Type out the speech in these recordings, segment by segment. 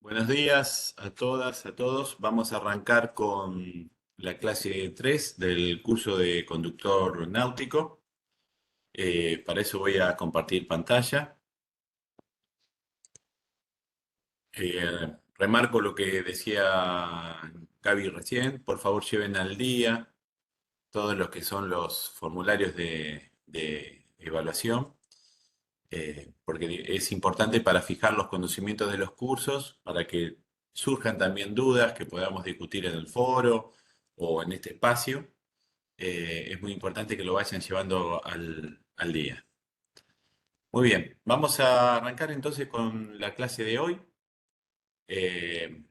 Buenos días a todas, a todos. Vamos a arrancar con la clase 3 del curso de conductor náutico. Para eso voy a compartir pantalla. Remarco lo que decía Gaby recién. Por favor, lleven al día todos los que son los formularios de evaluación, porque es importante para fijar los conocimientos de los cursos, para que surjan también dudas que podamos discutir en el foro o en este espacio. Es muy importante que lo vayan llevando al día. Muy bien, vamos a arrancar entonces con la clase de hoy.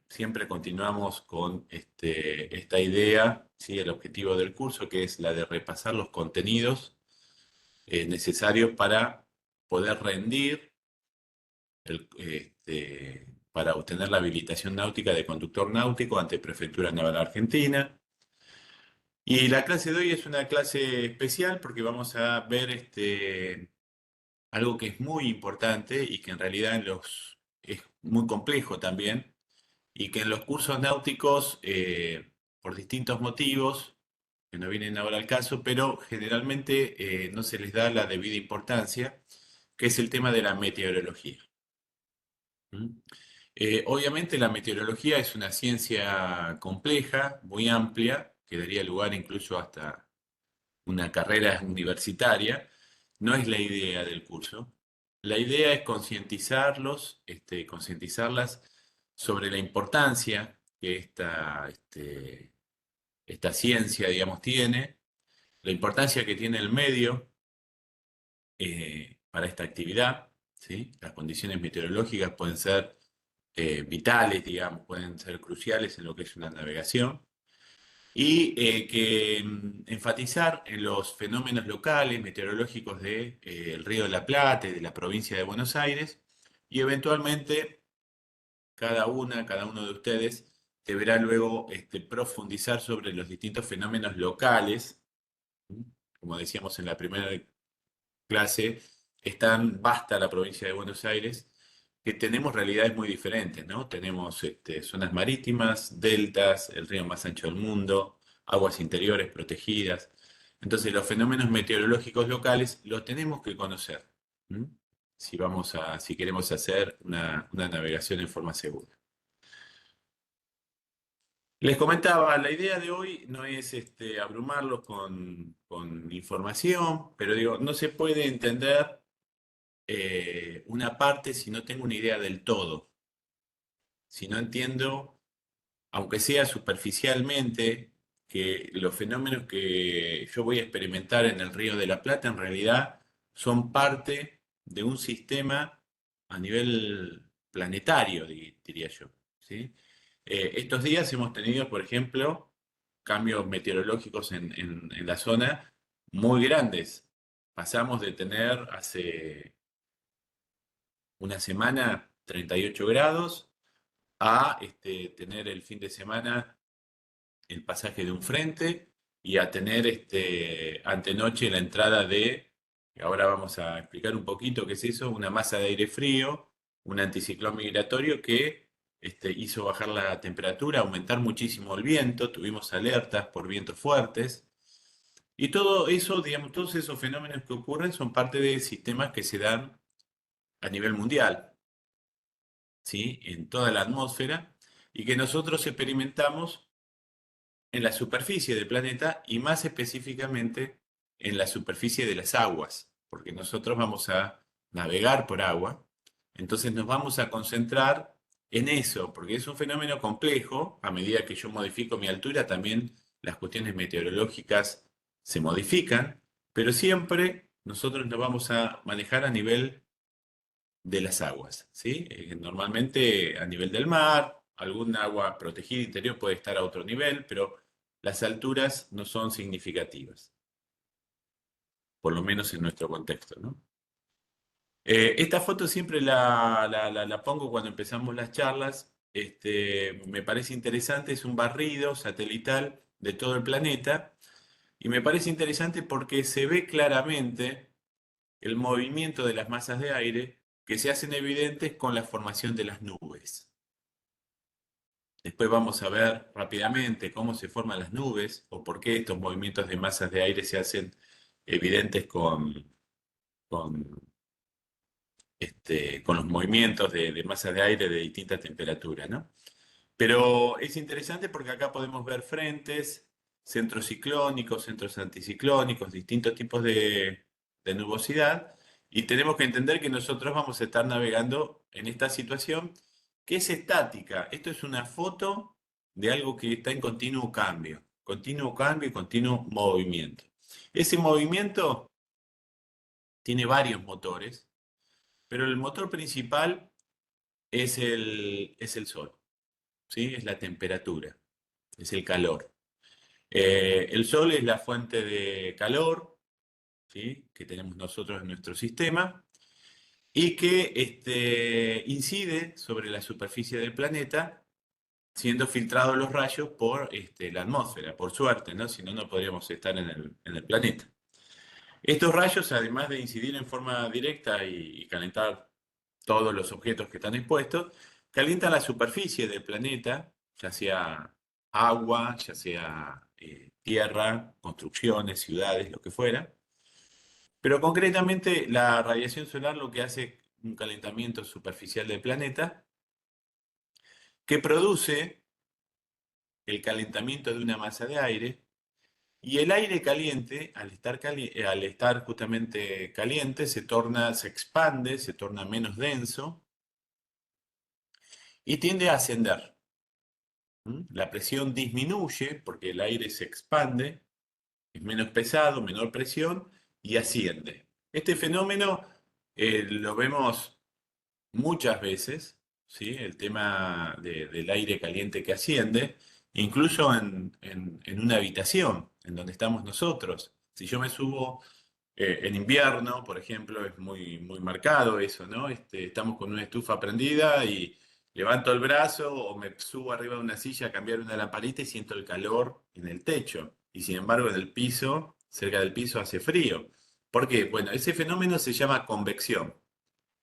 Siempre continuamos con esta idea, ¿sí? El objetivo del curso, que es la de repasar los contenidos necesarios para poder rendir para obtener la habilitación náutica de conductor náutico ante Prefectura Naval Argentina. Y la clase de hoy es una clase especial porque vamos a ver algo que es muy importante y que en realidad es muy complejo también, y que en los cursos náuticos, por distintos motivos, que no vienen ahora al caso, pero generalmente no se les da la debida importancia, que es el tema de la meteorología. ¿Mm? Obviamente la meteorología es una ciencia compleja, muy amplia, que daría lugar incluso hasta una carrera universitaria. No es la idea del curso. La idea es concientizarlos, concientizarlas sobre la importancia que esta ciencia, digamos, tiene, la importancia que tiene el medio para esta actividad, ¿sí? Las condiciones meteorológicas pueden ser vitales, digamos, pueden ser cruciales en lo que es una navegación. Y enfatizar en los fenómenos locales, meteorológicos de, el Río de la Plata y de la provincia de Buenos Aires, y eventualmente cada uno de ustedes deberá luego profundizar sobre los distintos fenómenos locales. ¿Mm? Como decíamos en la primera clase, es tan vasta la provincia de Buenos Aires que tenemos realidades muy diferentes, ¿no? Tenemos zonas marítimas, deltas, el río más ancho del mundo, aguas interiores protegidas. Entonces, los fenómenos meteorológicos locales los tenemos que conocer, ¿m? Si queremos hacer una navegación en forma segura. Les comentaba, la idea de hoy no es abrumarlos con información, pero digo, no se puede entender una parte si no tengo una idea del todo, si no entiendo, aunque sea superficialmente, que los fenómenos que yo voy a experimentar en el Río de la Plata en realidad son parte de un sistema a nivel planetario, diría yo, ¿sí? Estos días hemos tenido, por ejemplo, cambios meteorológicos en la zona muy grandes. Pasamos de tener hace una semana 38 grados a tener el fin de semana el pasaje de un frente y a tener antenoche la entrada de, ahora vamos a explicar un poquito qué es eso, una masa de aire frío, un anticiclón migratorio que hizo bajar la temperatura, aumentar muchísimo el viento, tuvimos alertas por vientos fuertes. Y todo eso, digamos, todos esos fenómenos que ocurren son parte de sistemas que se dan a nivel mundial, ¿sí? En toda la atmósfera, y que nosotros experimentamos en la superficie del planeta y más específicamente en la superficie de las aguas, porque nosotros vamos a navegar por agua, entonces nos vamos a concentrar en eso, porque es un fenómeno complejo. A medida que yo modifico mi altura, también las cuestiones meteorológicas se modifican, pero siempre nosotros nos vamos a manejar a nivel de las aguas, ¿sí? Normalmente a nivel del mar, algún agua protegida interior puede estar a otro nivel, pero las alturas no son significativas, por lo menos en nuestro contexto, ¿no? Esta foto siempre la pongo cuando empezamos las charlas. Me parece interesante, es un barrido satelital de todo el planeta y me parece interesante porque se ve claramente el movimiento de las masas de aire que se hacen evidentes con la formación de las nubes. Después vamos a ver rápidamente cómo se forman las nubes o por qué estos movimientos de masas de aire se hacen evidentes con, con los movimientos de masas de aire de distinta temperatura, ¿no? Pero es interesante porque acá podemos ver frentes, centros ciclónicos, centros anticiclónicos, distintos tipos de nubosidad, y tenemos que entender que nosotros vamos a estar navegando en esta situación que es estática. Esto es una foto de algo que está en continuo cambio y continuo movimiento. Ese movimiento tiene varios motores, pero el motor principal es el sol, ¿sí? Es la temperatura, es el calor. El sol es la fuente de calor, ¿sí? Que tenemos nosotros en nuestro sistema y que incide sobre la superficie del planeta, siendo filtrados los rayos por la atmósfera, por suerte, ¿no? Si no, no podríamos estar en el planeta. Estos rayos, además de incidir en forma directa y calentar todos los objetos que están expuestos, calientan la superficie del planeta, ya sea agua, ya sea tierra, construcciones, ciudades, lo que fuera. Pero concretamente la radiación solar lo que hace es un calentamiento superficial del planeta que produce el calentamiento de una masa de aire y el aire caliente, al estar justamente caliente, se expande, se torna menos denso y tiende a ascender. La presión disminuye porque el aire se expande, es menos pesado, menor presión y asciende. Este fenómeno lo vemos muchas veces, ¿sí? El tema del aire caliente que asciende, incluso en una habitación en donde estamos nosotros. Si yo me subo en invierno, por ejemplo, es muy, muy marcado eso, ¿no? Estamos con una estufa prendida y levanto el brazo o me subo arriba de una silla a cambiar una lamparita y siento el calor en el techo. Y sin embargo, en el piso, cerca del piso, hace frío. ¿Por qué? Bueno, ese fenómeno se llama convección.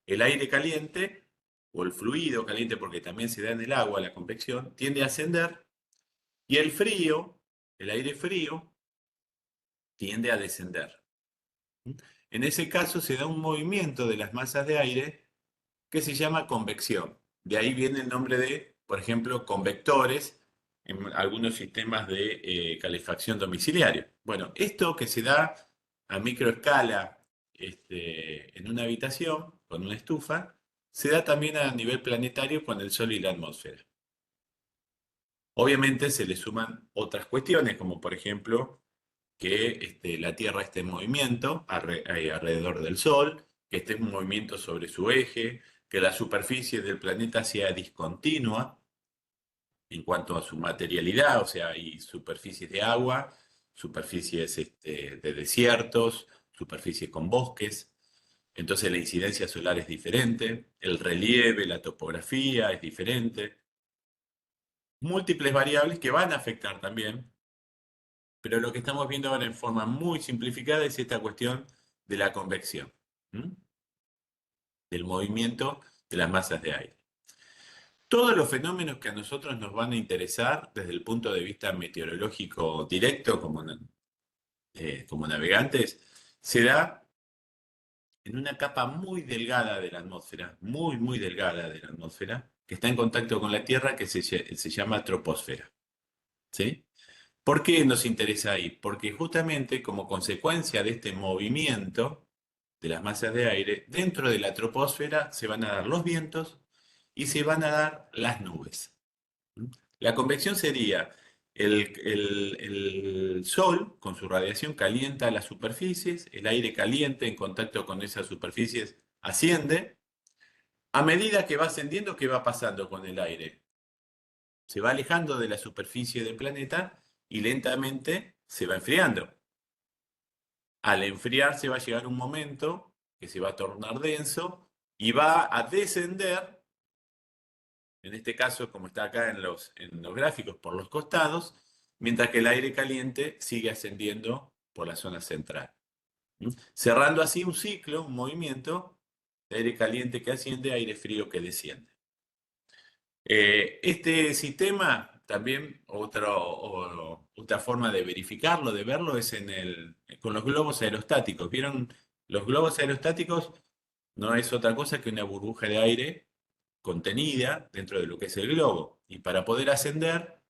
El aire caliente o el fluido caliente, porque también se da en el agua la convección, tiende a ascender y el frío, el aire frío, tiende a descender. En ese caso se da un movimiento de las masas de aire que se llama convección. De ahí viene el nombre de, por ejemplo, convectores en algunos sistemas de calefacción domiciliario. Bueno, esto que se da a microescala en una habitación con una estufa, se da también a nivel planetario con el Sol y la atmósfera. Obviamente se le suman otras cuestiones, como por ejemplo que la Tierra esté en movimiento alrededor del Sol, que esté en movimiento sobre su eje, que la superficie del planeta sea discontinua en cuanto a su materialidad, o sea, hay superficies de agua, superficies de desiertos, superficies con bosques, entonces la incidencia solar es diferente, el relieve, la topografía es diferente, múltiples variables que van a afectar también. Pero lo que estamos viendo ahora en forma muy simplificada es esta cuestión de la convección, ¿m? Del movimiento de las masas de aire. Todos los fenómenos que a nosotros nos van a interesar desde el punto de vista meteorológico directo como navegantes, se da en una capa muy delgada de la atmósfera, muy, muy delgada de la atmósfera, que está en contacto con la Tierra, que se llama troposfera. ¿Sí? ¿Por qué nos interesa ahí? Porque justamente como consecuencia de este movimiento de las masas de aire, dentro de la troposfera se van a dar los vientos y se van a dar las nubes. ¿Mm? La convección sería el Sol con su radiación calienta las superficies, el aire caliente en contacto con esas superficies asciende. A medida que va ascendiendo, ¿qué va pasando con el aire? Se va alejando de la superficie del planeta y lentamente se va enfriando. Al enfriarse va a llegar un momento que se va a tornar denso y va a descender, en este caso como está acá en los gráficos, por los costados, mientras que el aire caliente sigue ascendiendo por la zona central. ¿Mm? Cerrando así un ciclo, un movimiento de aire caliente que asciende, aire frío que desciende. Este sistema, también otra forma de verificarlo, de verlo, es con los globos aerostáticos. ¿Vieron? Los globos aerostáticos no es otra cosa que una burbuja de aire contenida dentro de lo que es el globo. Y para poder ascender,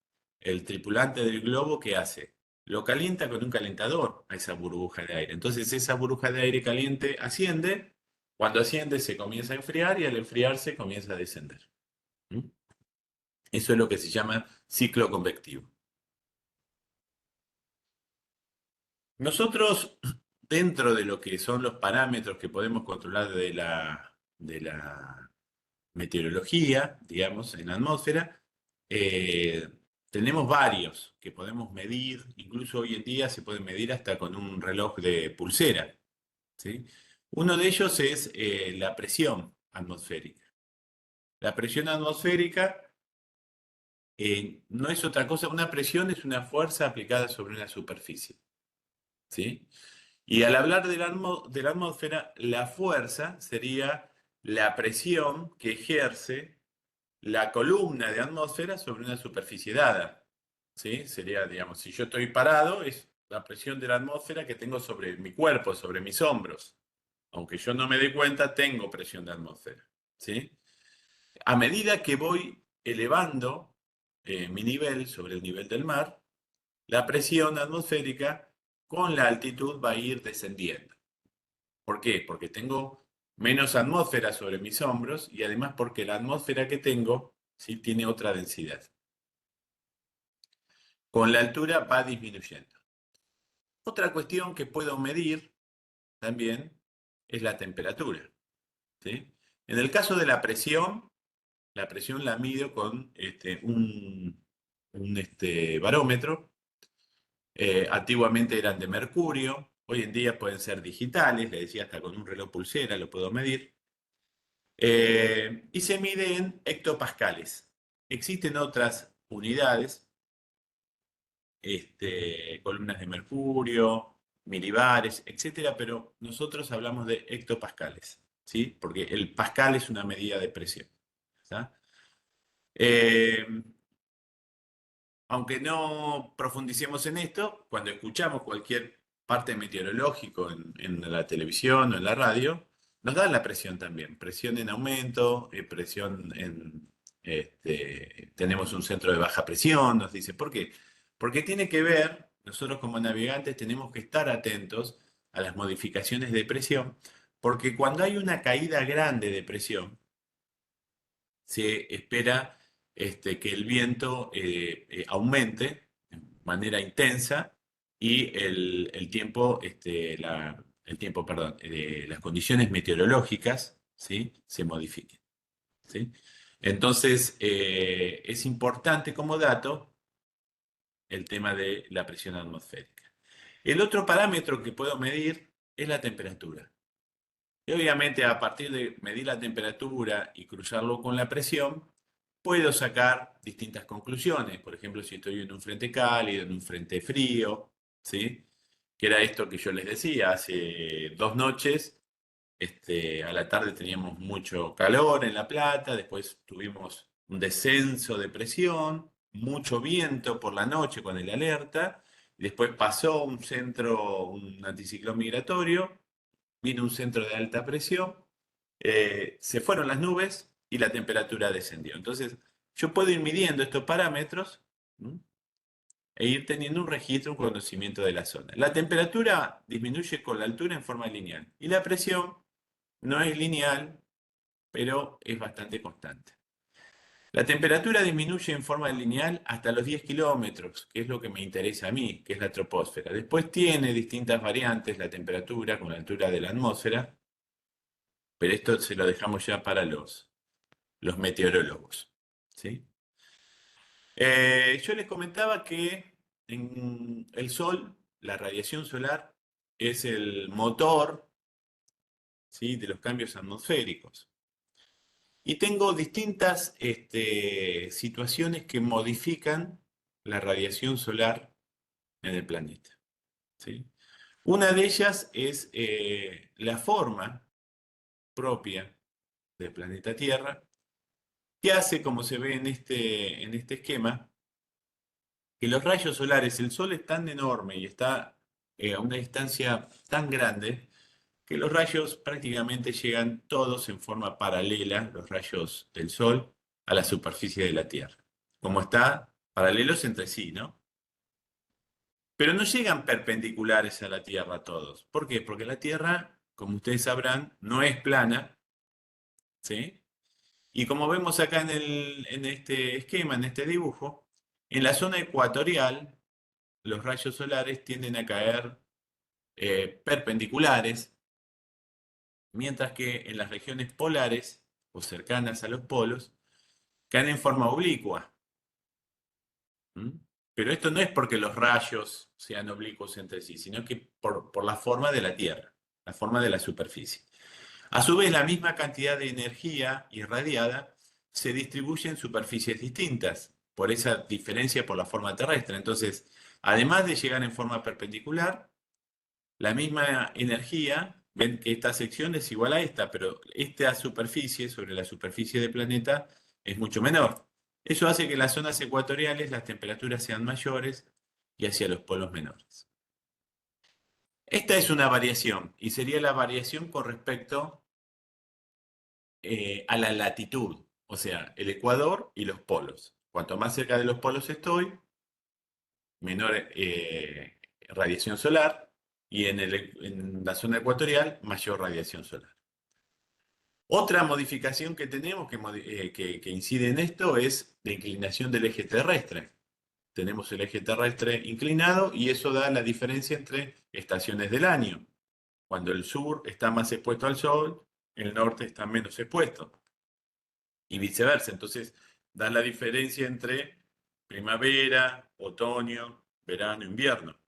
el tripulante del globo, ¿qué hace? Lo calienta con un calentador a esa burbuja de aire. Entonces esa burbuja de aire caliente asciende. Cuando asciende se comienza a enfriar y al enfriarse comienza a descender. ¿Mm? Eso es lo que se llama ciclo convectivo. Nosotros, dentro de lo que son los parámetros que podemos controlar de la meteorología, digamos, en la atmósfera, eh, tenemos varios que podemos medir, incluso hoy en día se pueden medir hasta con un reloj de pulsera, ¿sí? Uno de ellos es la presión atmosférica. La presión atmosférica no es otra cosa, una presión es una fuerza aplicada sobre una superficie, ¿sí? Y al hablar de la atmósfera, la fuerza sería la presión que ejerce la columna de atmósfera sobre una superficie dada. ¿Sí? Sería, digamos, si yo estoy parado, es la presión de la atmósfera que tengo sobre mi cuerpo, sobre mis hombros. Aunque yo no me dé cuenta, tengo presión de atmósfera. ¿Sí? A medida que voy elevando mi nivel sobre el nivel del mar, la presión atmosférica con la altitud va a ir descendiendo. ¿Por qué? Porque tengo menos atmósfera sobre mis hombros y además porque la atmósfera que tengo, ¿sí?, tiene otra densidad. Con la altura va disminuyendo. Otra cuestión que puedo medir también es la temperatura, ¿sí? En el caso de la presión la mido con un barómetro. Antiguamente eran de mercurio, hoy en día pueden ser digitales, le decía hasta con un reloj pulsera lo puedo medir. Y se mide en hectopascales. Existen otras unidades, columnas de mercurio, milibares, etcétera, pero nosotros hablamos de hectopascales, ¿sí? Porque el pascal es una medida de presión. ¿Está? Eh, Aunque no profundicemos en esto, cuando escuchamos cualquier parte meteorológico en la televisión o en la radio, nos da la presión también. Presión en aumento, presión en... tenemos un centro de baja presión, nos dice. ¿Por qué? Porque tiene que ver, nosotros como navegantes tenemos que estar atentos a las modificaciones de presión, porque cuando hay una caída grande de presión, se espera que el viento aumente de manera intensa y las condiciones meteorológicas, ¿sí?, se modifiquen, ¿sí? Entonces, es importante como dato el tema de la presión atmosférica. El otro parámetro que puedo medir es la temperatura. Y obviamente a partir de medir la temperatura y cruzarlo con la presión, puedo sacar distintas conclusiones. Por ejemplo, si estoy en un frente cálido, en un frente frío, ¿sí? Que era esto que yo les decía, hace 2 noches, a la tarde teníamos mucho calor en La Plata, después tuvimos un descenso de presión, mucho viento por la noche con el alerta, y después pasó un anticiclón migratorio, vino un centro de alta presión, se fueron las nubes y la temperatura descendió. Entonces, yo puedo ir midiendo estos parámetros, ¿m?, e ir teniendo un registro, un conocimiento de la zona. La temperatura disminuye con la altura en forma lineal y la presión no es lineal, pero es bastante constante. La temperatura disminuye en forma lineal hasta los 10 kilómetros, que es lo que me interesa a mí, que es la troposfera. Después tiene distintas variantes la temperatura con la altura de la atmósfera, pero esto se lo dejamos ya para los meteorólogos, ¿sí? Yo les comentaba que en el Sol, la radiación solar es el motor, ¿sí?, de los cambios atmosféricos. Y tengo distintas situaciones que modifican la radiación solar en el planeta, ¿sí? Una de ellas es la forma propia del planeta Tierra, ¿Qué hace, como se ve en este esquema? Que los rayos solares, el Sol es tan enorme y está a una distancia tan grande que los rayos prácticamente llegan todos en forma paralela, los rayos del Sol, a la superficie de la Tierra. Como está paralelos entre sí, ¿no? Pero no llegan perpendiculares a la Tierra todos. ¿Por qué? Porque la Tierra, como ustedes sabrán, no es plana, ¿sí? Y como vemos acá en este esquema, en este dibujo, en la zona ecuatorial, los rayos solares tienden a caer perpendiculares, mientras que en las regiones polares o cercanas a los polos, caen en forma oblicua. ¿Mm? Pero esto no es porque los rayos sean oblicuos entre sí, sino que por la forma de la Tierra, la forma de la superficie. A su vez, la misma cantidad de energía irradiada se distribuye en superficies distintas, por esa diferencia por la forma terrestre. Entonces, además de llegar en forma perpendicular, la misma energía, ven que esta sección es igual a esta, pero esta superficie sobre la superficie del planeta es mucho menor. Eso hace que en las zonas ecuatoriales las temperaturas sean mayores y hacia los polos menores. Esta es una variación y sería la variación con respecto a la latitud, o sea, el ecuador y los polos. Cuanto más cerca de los polos estoy, menor radiación solar y en la zona ecuatorial, mayor radiación solar. Otra modificación que tenemos que incide en esto es la inclinación del eje terrestre. Tenemos el eje terrestre inclinado y eso da la diferencia entre estaciones del año. Cuando el sur está más expuesto al sol, el norte está menos expuesto. Y viceversa. Entonces, da la diferencia entre primavera, otoño, verano, invierno.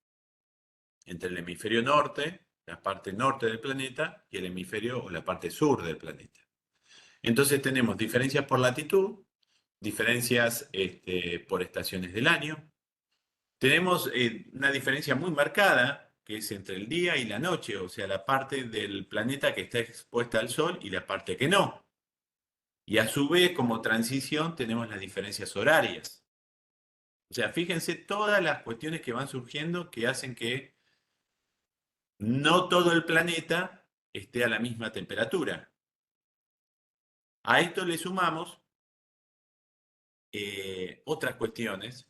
Entre el hemisferio norte, la parte norte del planeta, y el hemisferio o la parte sur del planeta. Entonces tenemos diferencias por latitud, diferencias por estaciones del año. Tenemos una diferencia muy marcada, que es entre el día y la noche, o sea, la parte del planeta que está expuesta al sol y la parte que no. Y a su vez, como transición, tenemos las diferencias horarias. O sea, fíjense todas las cuestiones que van surgiendo que hacen que no todo el planeta esté a la misma temperatura. A esto le sumamos otras cuestiones.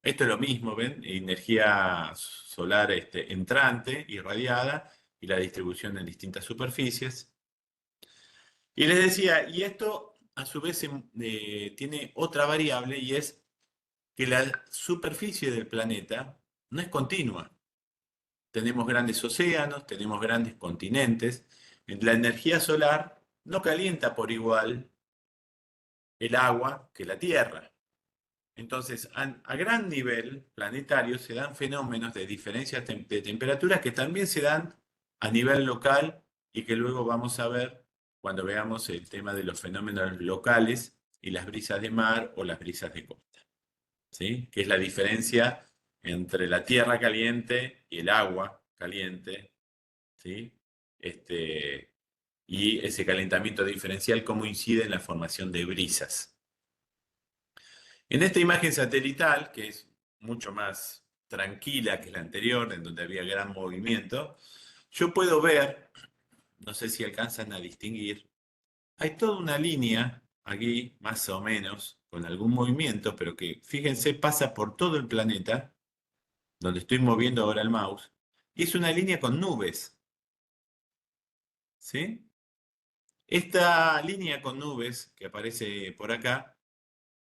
Esto es lo mismo, ¿ven? Energía solar entrante, irradiada, y la distribución en distintas superficies. Y les decía, y esto a su vez tiene otra variable y es que la superficie del planeta no es continua. Tenemos grandes océanos, tenemos grandes continentes. La energía solar no calienta por igual el agua que la Tierra. Entonces, a gran nivel planetario se dan fenómenos de diferencias de temperaturas que también se dan a nivel local y que luego vamos a ver cuando veamos el tema de los fenómenos locales y las brisas de mar o las brisas de costa, ¿sí? Que es la diferencia entre la tierra caliente y el agua caliente, ¿sí? Este, y ese calentamiento diferencial, cómo incide en la formación de brisas. En esta imagen satelital, que es mucho más tranquila que la anterior, en donde había gran movimiento, yo puedo ver, no sé si alcanzan a distinguir, hay toda una línea aquí, más o menos, con algún movimiento, pero que, fíjense, pasa por todo el planeta, donde estoy moviendo ahora el mouse, y es una línea con nubes, ¿sí? Esta línea con nubes que aparece por acá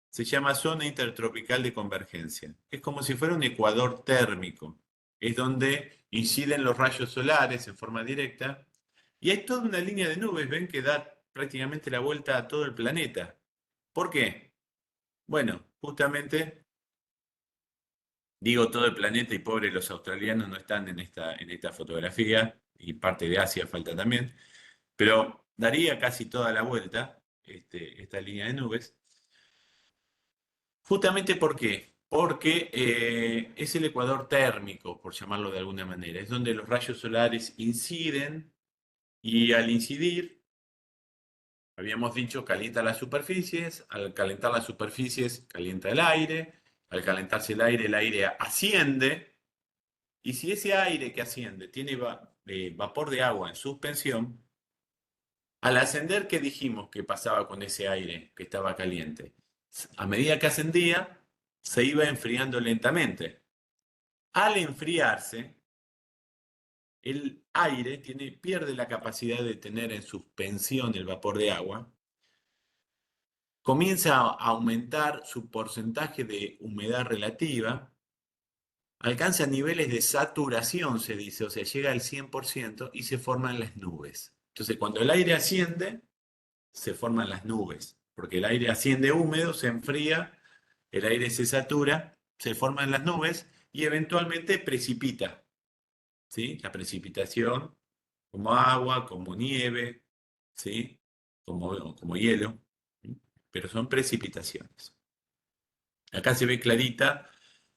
se llama zona intertropical de convergencia. Es como si fuera un ecuador térmico. Es donde inciden los rayos solares en forma directa. Y hay toda una línea de nubes, ven, que da prácticamente la vuelta a todo el planeta. ¿Por qué? Bueno, justamente digo todo el planeta y pobre los australianos no están en esta fotografía y parte de Asia falta también, pero daría casi toda la vuelta esta línea de nubes. Justamente ¿por qué? Porque es el ecuador térmico, por llamarlo de alguna manera. Es donde los rayos solares inciden y al incidir Habíamos dicho calienta las superficies, al calentar las superficies calienta el aire, al calentarse el aire asciende, y si ese aire que asciende tiene vapor de agua en suspensión, al ascender, ¿qué dijimos que pasaba con ese aire que estaba caliente? A medida que ascendía, se iba enfriando lentamente. Al enfriarse, el aire pierde la capacidad de tener en suspensión el vapor de agua, comienza a aumentar su porcentaje de humedad relativa, alcanza niveles de saturación, se dice, o sea, llega al 100% y se forman las nubes. Entonces, cuando el aire asciende, se forman las nubes, porque el aire asciende húmedo, se enfría, el aire se satura, se forman las nubes y eventualmente precipita, ¿sí? La precipitación, como agua, como nieve, ¿sí? Como hielo, ¿sí? Pero son precipitaciones. Acá se ve clarita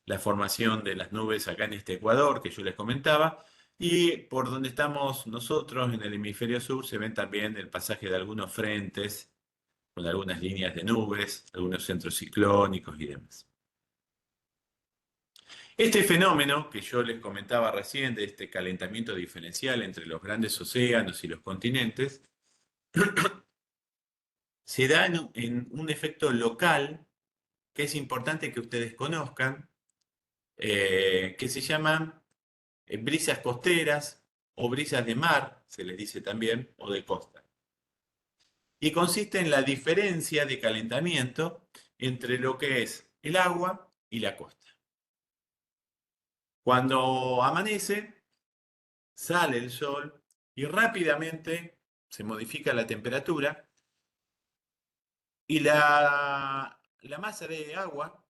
la formación de las nubes acá en este Ecuador que yo les comentaba, y por donde estamos nosotros, en el hemisferio sur, se ven también el pasaje de algunos frentes con algunas líneas de nubes, algunos centros ciclónicos y demás. Este fenómeno que yo les comentaba recién, de este calentamiento diferencial entre los grandes océanos y los continentes, se da en un efecto local que es importante que ustedes conozcan, que se llaman brisas costeras o brisas de mar, se les dice también, o de costa. Y consiste en la diferencia de calentamiento entre lo que es el agua y la costa. Cuando amanece, sale el sol y rápidamente se modifica la temperatura y la masa de agua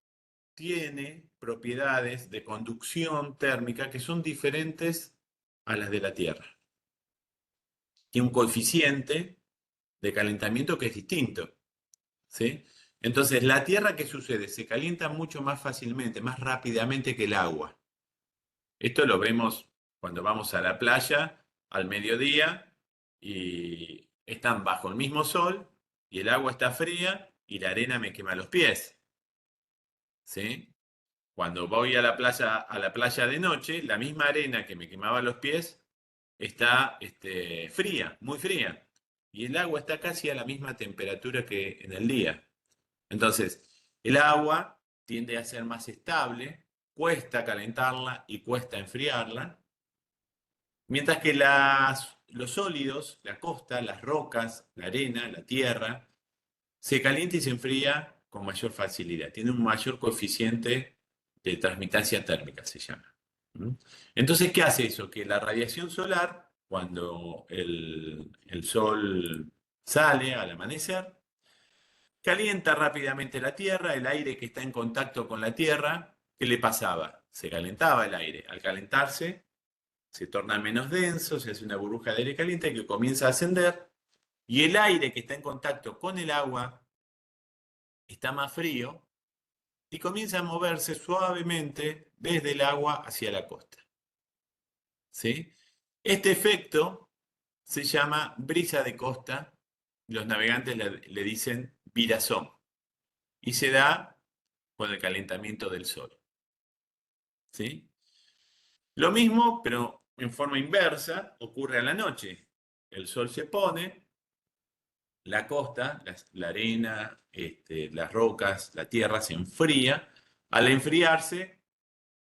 tiene propiedades de conducción térmica que son diferentes a las de la Tierra. Tiene un coeficiente de calentamiento que es distinto, ¿sí? Entonces, la Tierra, ¿qué sucede? Se calienta mucho más fácilmente, más rápidamente que el agua. Esto lo vemos cuando vamos a la playa al mediodía y están bajo el mismo sol y el agua está fría y la arena me quema los pies, ¿sí? Cuando voy a la playa de noche, la misma arena que me quemaba los pies está fría, muy fría. Y el agua está casi a la misma temperatura que en el día. Entonces, el agua tiende a ser más estable, cuesta calentarla y cuesta enfriarla, mientras que los sólidos, la costa, las rocas, la arena, la tierra, se calienta y se enfría con mayor facilidad. Tiene un mayor coeficiente de transmitancia térmica, se llama. ¿Mm? Entonces, ¿qué hace eso? Que la radiación solar, cuando el sol sale al amanecer, calienta rápidamente la Tierra, el aire que está en contacto con la Tierra, ¿qué le pasaba? Se calentaba el aire. Al calentarse, se torna menos denso, se hace una burbuja de aire caliente que comienza a ascender, y el aire que está en contacto con el agua está más frío y comienza a moverse suavemente desde el agua hacia la costa. ¿Sí? Este efecto se llama brisa de costa, los navegantes le dicen virazón, y se da con el calentamiento del sol. ¿Sí? Lo mismo, pero en forma inversa, ocurre a la noche. El sol se pone, la costa, la arena, las rocas, la tierra se enfría. Al enfriarse,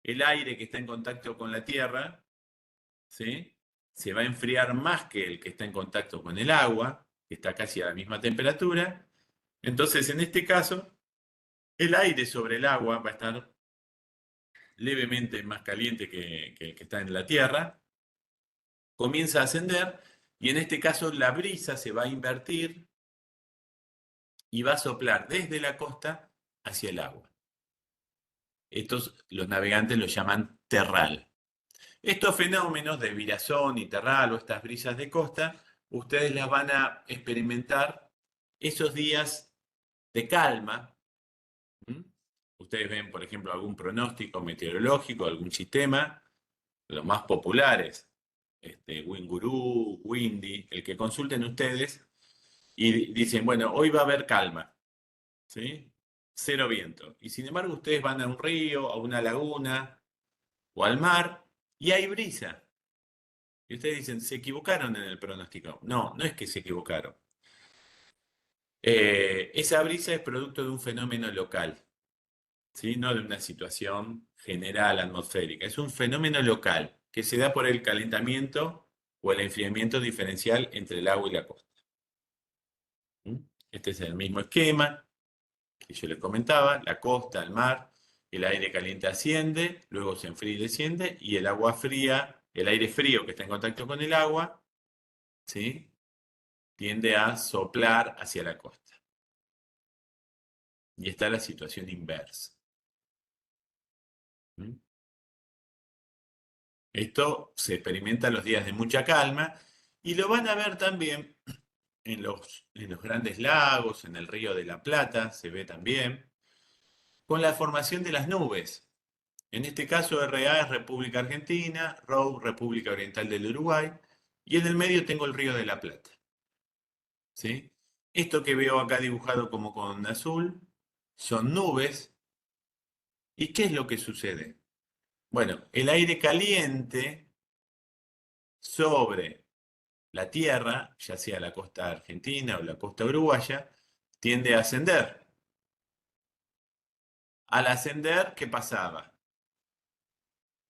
el aire que está en contacto con la tierra, ¿sí? Se va a enfriar más que el que está en contacto con el agua, que está casi a la misma temperatura. Entonces, en este caso, el aire sobre el agua va a estar levemente más caliente que el que está en la tierra, comienza a ascender y en este caso la brisa se va a invertir y va a soplar desde la costa hacia el agua. Estos los navegantes los llaman terral. Estos fenómenos de virazón y terral o estas brisas de costa, ustedes las van a experimentar esos días de calma. ¿Mm? Ustedes ven, por ejemplo, algún pronóstico meteorológico, algún sistema, los más populares, Winguru, Windy, el que consulten ustedes, y dicen, bueno, hoy va a haber calma, ¿sí? Cero viento. Y sin embargo, ustedes van a un río, a una laguna o al mar y hay brisa. Y ustedes dicen, se equivocaron en el pronóstico. No, no es que se equivocaron. Esa brisa es producto de un fenómeno local, ¿sí? No de una situación general atmosférica. Es un fenómeno local que se da por el calentamiento o el enfriamiento diferencial entre el agua y la costa. ¿Mm? Este es el mismo esquema que yo les comentaba, la costa, el mar, el aire caliente asciende, luego se enfría y desciende, y el agua fría, el aire frío que está en contacto con el agua, ¿sí? Tiende a soplar hacia la costa. Y está la situación inversa. ¿Mm? Esto se experimenta en los días de mucha calma y lo van a ver también en los grandes lagos, en el río de la Plata, se ve también, con la formación de las nubes. En este caso, RA es República Argentina, ROW, República Oriental del Uruguay, y en el medio tengo el Río de la Plata. ¿Sí? Esto que veo acá dibujado como con azul son nubes. ¿Y qué es lo que sucede? Bueno, el aire caliente sobre la Tierra, ya sea la costa argentina o la costa uruguaya, tiende a ascender. Al ascender, ¿qué pasaba?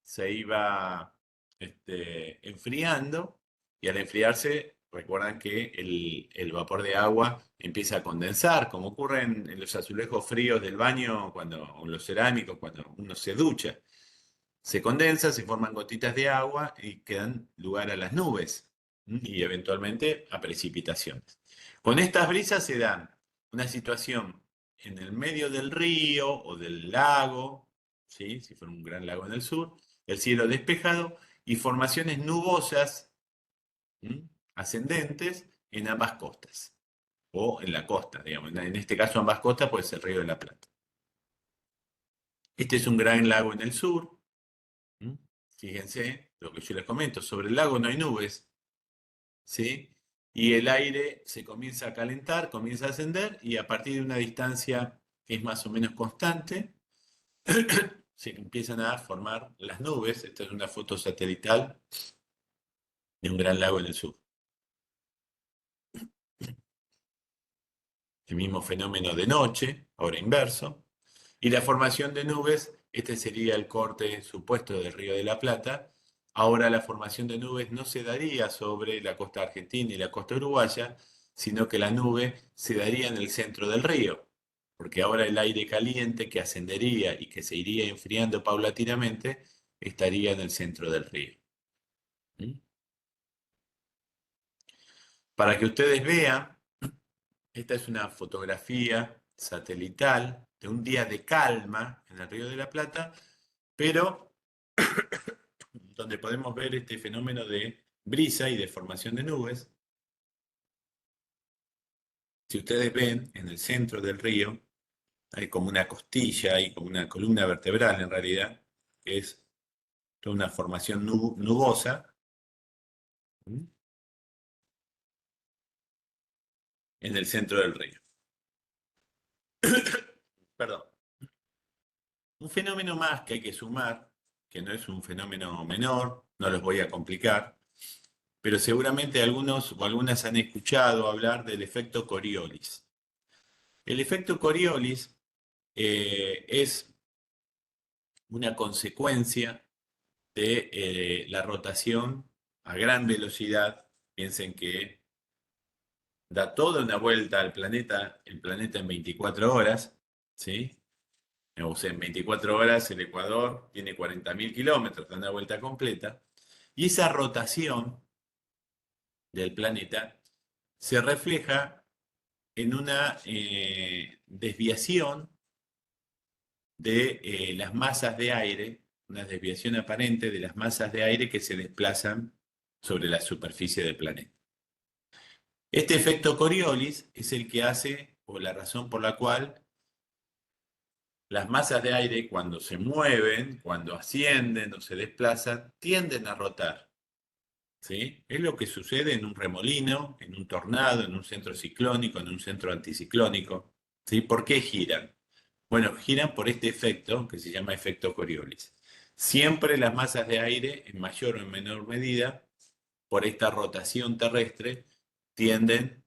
Se iba enfriando y al enfriarse, recuerdan que el vapor de agua empieza a condensar, como ocurre en los azulejos fríos del baño o en los cerámicos cuando uno se ducha. Se condensa, se forman gotitas de agua y quedan lugar a las nubes y eventualmente a precipitaciones. Con estas brisas se dan una situación en el medio del río o del lago, ¿sí? Si fuera un gran lago en el sur, el cielo despejado y formaciones nubosas, ¿m? Ascendentes en ambas costas o en la costa, digamos. En este caso ambas costas puede ser el Río de la Plata. Este es un gran lago en el sur. ¿Mm? Fíjense lo que yo les comento, sobre el lago no hay nubes, ¿sí? Y el aire se comienza a calentar, comienza a ascender y a partir de una distancia que es más o menos constante, se empiezan a formar las nubes. Esta es una foto satelital de un gran lago en el sur. El mismo fenómeno de noche, ahora inverso. Y la formación de nubes, este sería el corte supuesto del Río de la Plata. Ahora la formación de nubes no se daría sobre la costa argentina y la costa uruguaya, sino que la nube se daría en el centro del río, porque ahora el aire caliente que ascendería y que se iría enfriando paulatinamente estaría en el centro del río. ¿Mm? Para que ustedes vean, esta es una fotografía satelital de un día de calma en el Río de la Plata, pero donde podemos ver este fenómeno de brisa y de formación de nubes. Si ustedes ven, en el centro del río hay como una costilla, hay como una columna vertebral en realidad, que es toda una formación nubosa, ¿m? En el centro del río. Perdón. Un fenómeno más que hay que sumar, que no es un fenómeno menor, no los voy a complicar, pero seguramente algunos o algunas han escuchado hablar del efecto Coriolis. El efecto Coriolis es una consecuencia de la rotación a gran velocidad. Piensen que da toda una vuelta al planeta, el planeta en 24 horas, ¿sí? O sea, en 24 horas el Ecuador tiene 40.000 kilómetros, da una vuelta completa. Y esa rotación del planeta se refleja en una desviación de las masas de aire, una desviación aparente de las masas de aire que se desplazan sobre la superficie del planeta. Este efecto Coriolis es el que hace, o la razón por la cual las masas de aire cuando se mueven, cuando ascienden o se desplazan, tienden a rotar, ¿sí? Es lo que sucede en un remolino, en un tornado, en un centro ciclónico, en un centro anticiclónico, ¿sí? ¿Por qué giran? Bueno, giran por este efecto que se llama efecto Coriolis. Siempre las masas de aire, en mayor o en menor medida, por esta rotación terrestre, tienden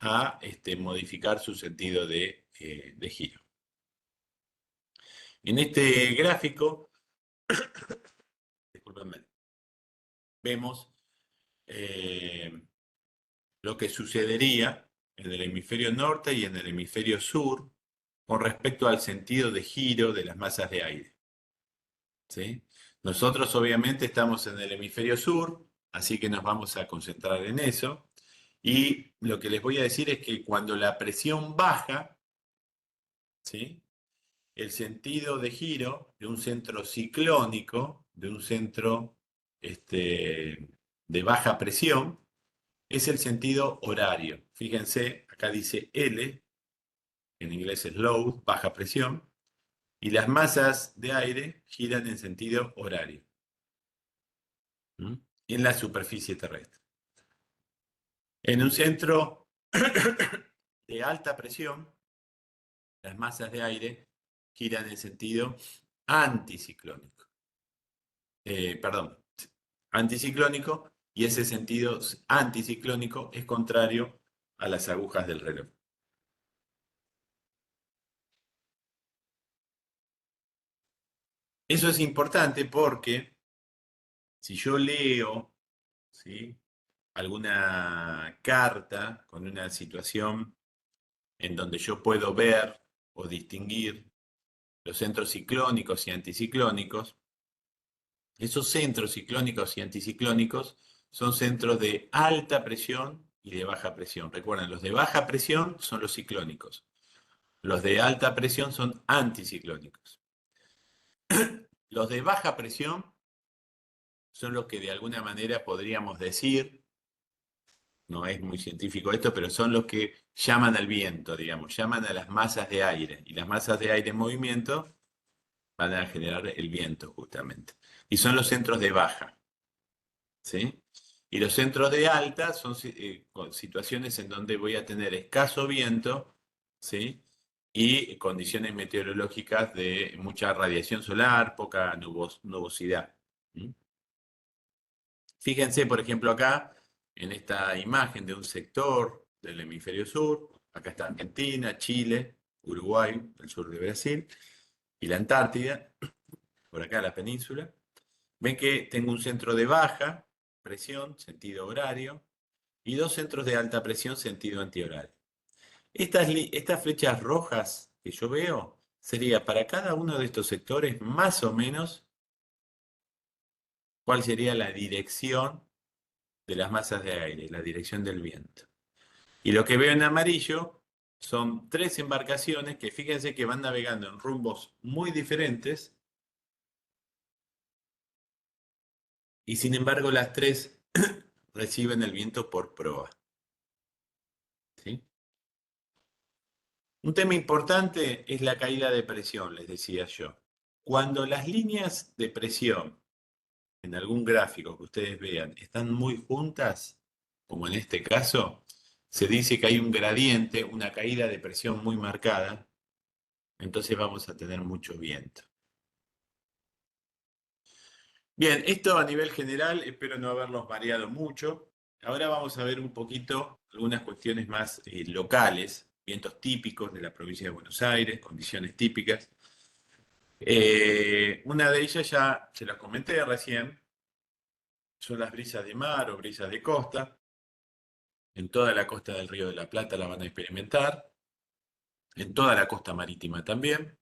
a modificar su sentido de giro. En este gráfico, discúlpenme, vemos eh, lo que sucedería en el hemisferio norte y en el hemisferio sur con respecto al sentido de giro de las masas de aire. ¿Sí? Nosotros obviamente estamos en el hemisferio sur, así que nos vamos a concentrar en eso. Y lo que les voy a decir es que cuando la presión baja, ¿sí? El sentido de giro de un centro ciclónico, de un centro de baja presión, es el sentido horario. Fíjense, acá dice L, en inglés es low, baja presión, y las masas de aire giran en sentido horario, ¿m? En la superficie terrestre. En un centro de alta presión, las masas de aire giran en sentido anticiclónico. Perdón, anticiclónico, y ese sentido anticiclónico es contrario a las agujas del reloj. Eso es importante porque si yo leo, ¿sí?, alguna carta con una situación en donde yo puedo ver o distinguir los centros ciclónicos y anticiclónicos, esos centros ciclónicos y anticiclónicos son centros de alta presión y de baja presión. Recuerden, los de baja presión son los ciclónicos. Los de alta presión son anticiclónicos. Los de baja presión son los que de alguna manera podríamos decir, no es muy científico esto, pero son los que llaman al viento, digamos, llaman a las masas de aire. Y las masas de aire en movimiento van a generar el viento justamente. Y son los centros de baja, ¿sí? Y los centros de alta son situaciones en donde voy a tener escaso viento, ¿sí? Y condiciones meteorológicas de mucha radiación solar, poca nubosidad. ¿Mm? Fíjense, por ejemplo, acá, en esta imagen de un sector del hemisferio sur, acá está Argentina, Chile, Uruguay, el sur de Brasil, y la Antártida, por acá la península. Ven que tengo un centro de baja presión, sentido horario, y dos centros de alta presión, sentido antihorario. Estas flechas rojas que yo veo sería para cada uno de estos sectores más o menos cuál sería la dirección de las masas de aire, la dirección del viento. Y lo que veo en amarillo son tres embarcaciones que fíjense que van navegando en rumbos muy diferentes y sin embargo las tres reciben el viento por proa. ¿Sí? Un tema importante es la caída de presión, les decía yo. Cuando las líneas de presión en algún gráfico que ustedes vean están muy juntas, como en este caso, se dice que hay un gradiente, una caída de presión muy marcada, entonces vamos a tener mucho viento. Bien, esto a nivel general, espero no haberlos variado mucho. Ahora vamos a ver un poquito algunas cuestiones más locales, vientos típicos de la provincia de Buenos Aires, condiciones típicas. Una de ellas ya se las comenté recién, son las brisas de mar o brisas de costa. En toda la costa del Río de la Plata la van a experimentar, en toda la costa marítima también.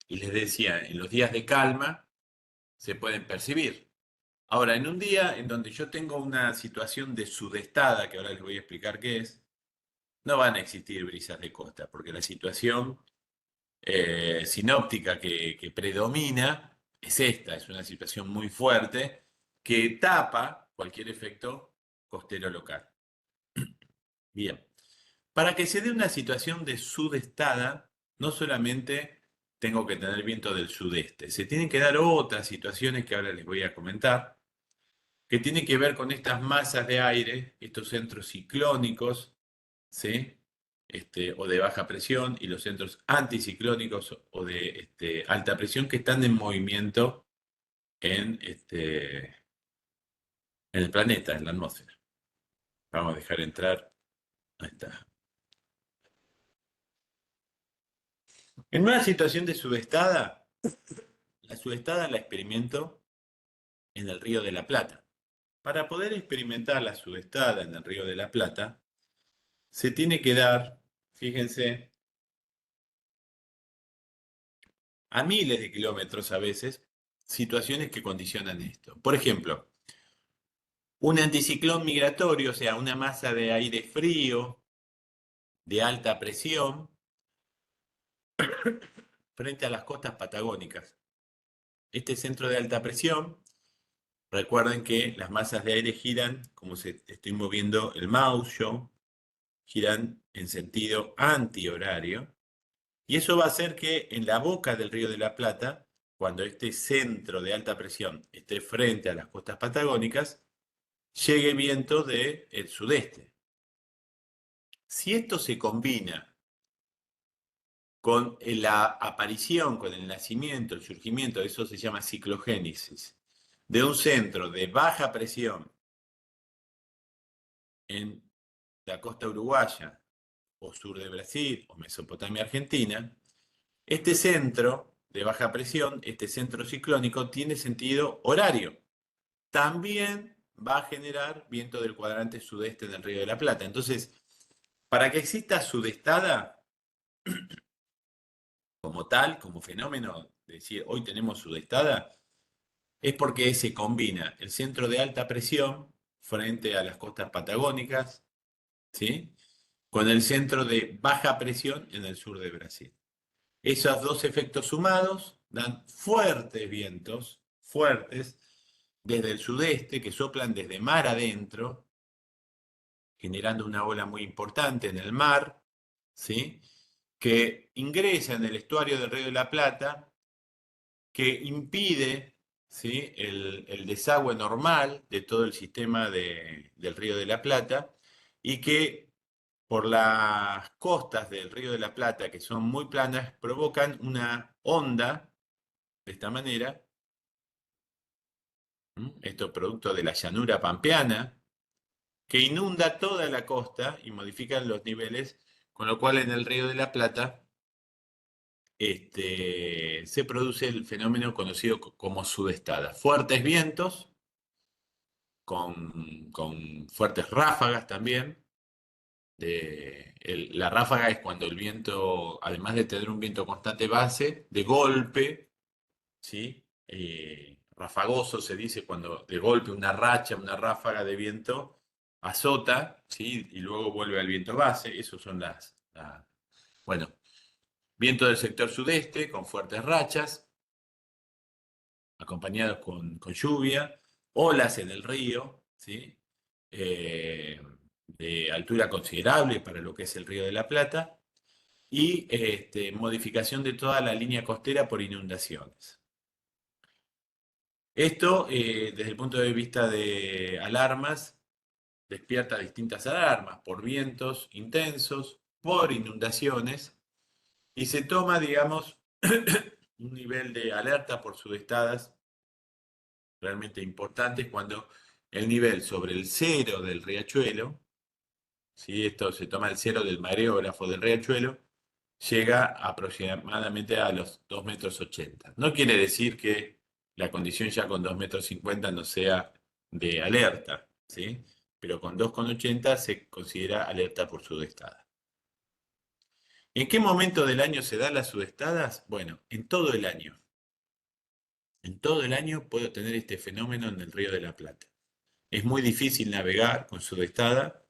Y les decía, en los días de calma se pueden percibir. Ahora, en un día en donde yo tengo una situación de sudestada, que ahora les voy a explicar qué es, no van a existir brisas de costa, porque la situación sinóptica que predomina es esta, es una situación muy fuerte que tapa cualquier efecto costero local. Bien, para que se dé una situación de sudestada, no solamente tengo que tener viento del sudeste, se tienen que dar otras situaciones que ahora les voy a comentar, que tiene que ver con estas masas de aire, estos centros ciclónicos, ¿sí? O de baja presión, y los centros anticiclónicos o de alta presión que están en movimiento en el planeta, en la atmósfera. Vamos a dejar entrar. Ahí está. En una situación de sudestada, la sudestada la experimento en el Río de la Plata. Para poder experimentar la sudestada en el Río de la Plata, se tiene que dar, fíjense, a miles de kilómetros a veces, situaciones que condicionan esto. Por ejemplo, un anticiclón migratorio, o sea, una masa de aire frío, de alta presión, frente a las costas patagónicas. Este centro de alta presión, recuerden que las masas de aire giran, como se estoy moviendo el mouse yo, giran en sentido antihorario, y eso va a hacer que en la boca del Río de la Plata, cuando este centro de alta presión esté frente a las costas patagónicas, llegue viento del sudeste. Si esto se combina con la aparición, con el nacimiento, el surgimiento, eso se llama ciclogénesis, de un centro de baja presión en la costa uruguaya, o sur de Brasil, o Mesopotamia Argentina, este centro de baja presión, este centro ciclónico, tiene sentido horario. También va a generar viento del cuadrante sudeste del Río de la Plata. Entonces, para que exista sudestada como tal, como fenómeno, de decir hoy tenemos sudestada, es porque se combina el centro de alta presión frente a las costas patagónicas, ¿sí? Con el centro de baja presión en el sur de Brasil. Esos dos efectos sumados dan fuertes vientos, fuertes, desde el sudeste, que soplan desde mar adentro, generando una ola muy importante en el mar, ¿sí? Que ingresa en el estuario del Río de la Plata, que impide, ¿sí? el desagüe normal de todo el sistema del Río de la Plata, y que por las costas del Río de la Plata, que son muy planas, provocan una onda de esta manera. Esto es producto de la llanura pampeana, que inunda toda la costa y modifica los niveles, con lo cual en el Río de la Plata se produce el fenómeno conocido como sudestada. Fuertes vientos, con fuertes ráfagas también. La ráfaga es cuando el viento, además de tener un viento constante base, de golpe, ¿sí? Rafagoso se dice cuando de golpe una racha, una ráfaga de viento azota, ¿sí? Y luego vuelve al viento base. Esos son bueno, viento del sector sudeste con fuertes rachas, acompañados con lluvia, olas en el río, ¿sí? De altura considerable para lo que es el Río de la Plata, y modificación de toda la línea costera por inundaciones. Esto, desde el punto de vista de alarmas, despierta distintas alarmas por vientos intensos, por inundaciones, y se toma, digamos, un nivel de alerta por sudestadas realmente importante cuando el nivel sobre el cero del riachuelo, ¿sí? Esto se toma el cero del mareógrafo del riachuelo, llega aproximadamente a los 2,80 metros. No quiere decir que la condición ya con 2,50 metros no sea de alerta, ¿sí? Pero con 2,80 se considera alerta por sudestada. ¿En qué momento del año se dan las sudestadas? Bueno, en todo el año. En todo el año puedo tener este fenómeno en el Río de la Plata. Es muy difícil navegar con sudestada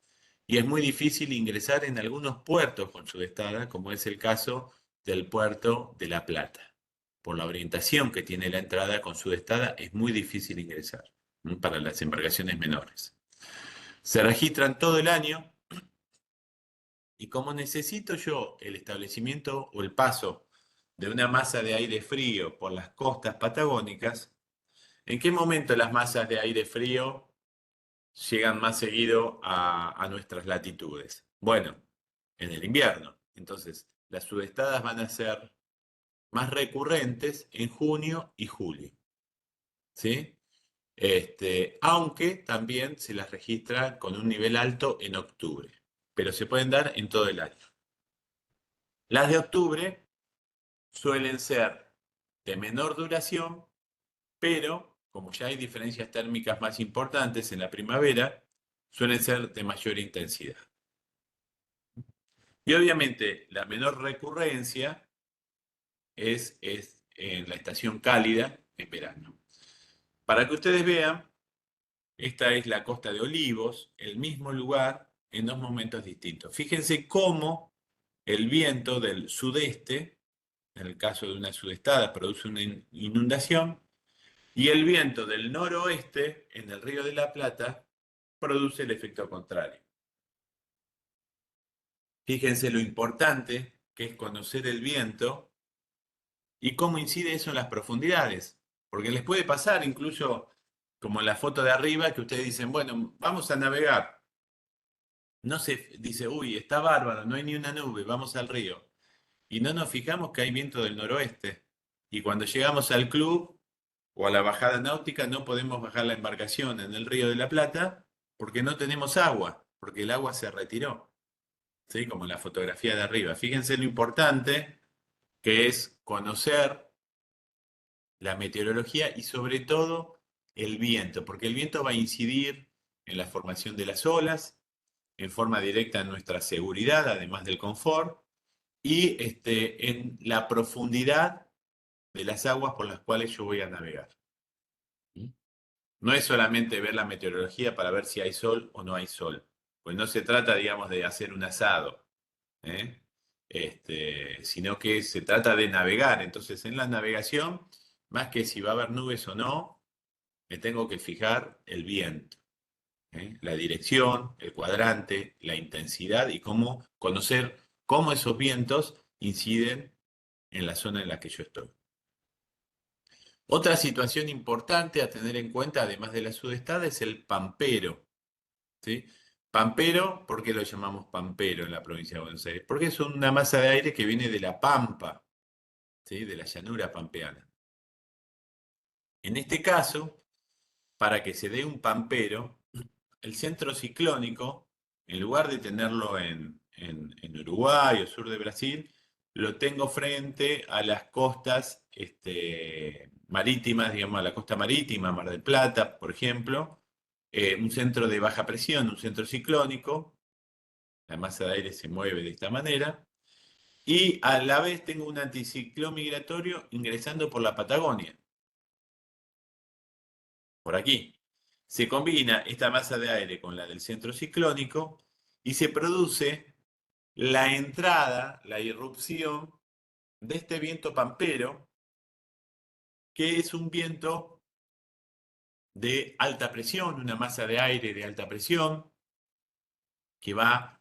y es muy difícil ingresar en algunos puertos con sudestada, como es el caso del puerto de La Plata. Por la orientación que tiene la entrada con sudestada es muy difícil ingresar para las embarcaciones menores. Se registran todo el año, y como necesito yo el establecimiento o el paso de una masa de aire frío por las costas patagónicas, ¿en qué momento las masas de aire frío llegan más seguido a nuestras latitudes? Bueno, en el invierno. Entonces, las sudestadas van a ser más recurrentes en junio y julio, ¿sí? Aunque también se las registra con un nivel alto en octubre, pero se pueden dar en todo el año. Las de octubre suelen ser de menor duración, pero como ya hay diferencias térmicas más importantes en la primavera, suelen ser de mayor intensidad. Y obviamente la menor recurrencia es en la estación cálida en verano. Para que ustedes vean, esta es la Costa de Olivos, el mismo lugar en dos momentos distintos. Fíjense cómo el viento del sudeste, en el caso de una sudestada, produce una inundación, y el viento del noroeste, en el Río de la Plata, produce el efecto contrario. Fíjense lo importante que es conocer el viento y cómo incide eso en las profundidades. Porque les puede pasar incluso, como en la foto de arriba, que ustedes dicen, bueno, vamos a navegar. No se dice, uy, está bárbaro, no hay ni una nube, vamos al río. Y no nos fijamos que hay viento del noroeste. Y cuando llegamos al club o a la bajada náutica, no podemos bajar la embarcación en el Río de la Plata porque no tenemos agua, porque el agua se retiró. ¿Sí? Como en la fotografía de arriba. Fíjense lo importante que es conocer la meteorología y sobre todo el viento, porque el viento va a incidir en la formación de las olas, en forma directa en nuestra seguridad, además del confort, y en la profundidad de las aguas por las cuales yo voy a navegar. No es solamente ver la meteorología para ver si hay sol o no hay sol, pues no se trata, digamos, de hacer un asado, ¿eh? Sino que se trata de navegar. Entonces, en la navegación, más que si va a haber nubes o no, me tengo que fijar el viento, ¿eh? La dirección, el cuadrante, la intensidad y cómo conocer cómo esos vientos inciden en la zona en la que yo estoy. Otra situación importante a tener en cuenta, además de la sudestada, es el pampero, ¿sí? Pampero, ¿por qué lo llamamos pampero en la provincia de Buenos Aires? Porque es una masa de aire que viene de la pampa, ¿sí? De la llanura pampeana. En este caso, para que se dé un pampero, el centro ciclónico, en lugar de tenerlo en Uruguay o sur de Brasil, lo tengo frente a las costas marítimas, digamos, a la costa marítima, Mar del Plata, por ejemplo, un centro de baja presión, un centro ciclónico, la masa de aire se mueve de esta manera, y a la vez tengo un anticiclón migratorio ingresando por la Patagonia, por aquí. Se combina esta masa de aire con la del centro ciclónico y se produce la entrada, la irrupción de este viento pampero, que es un viento de alta presión, una masa de aire de alta presión, que va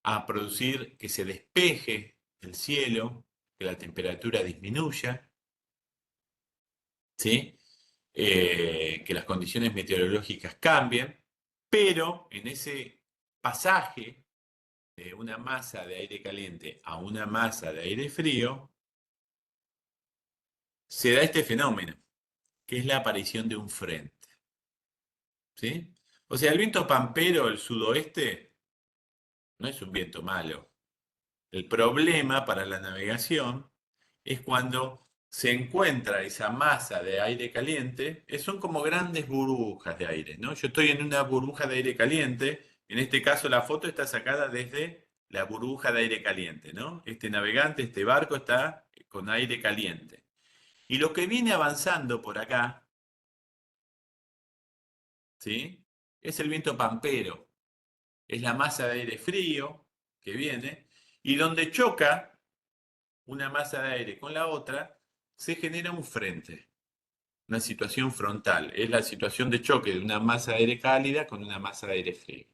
a producir que se despeje el cielo, que la temperatura disminuya, ¿sí? Que las condiciones meteorológicas cambien, pero en ese pasaje de una masa de aire caliente a una masa de aire frío, se da este fenómeno, que es la aparición de un frente, ¿sí? O sea, el viento pampero, el sudoeste, no es un viento malo. El problema para la navegación es cuando se encuentra esa masa de aire caliente, son como grandes burbujas de aire, ¿no? Yo estoy en una burbuja de aire caliente, en este caso la foto está sacada desde la burbuja de aire caliente, ¿no? Este navegante, este barco está con aire caliente. Y lo que viene avanzando por acá, ¿sí? Es el viento pampero, es la masa de aire frío que viene, y donde choca una masa de aire con la otra, se genera un frente, una situación frontal. Es la situación de choque de una masa de aire cálida con una masa de aire frío.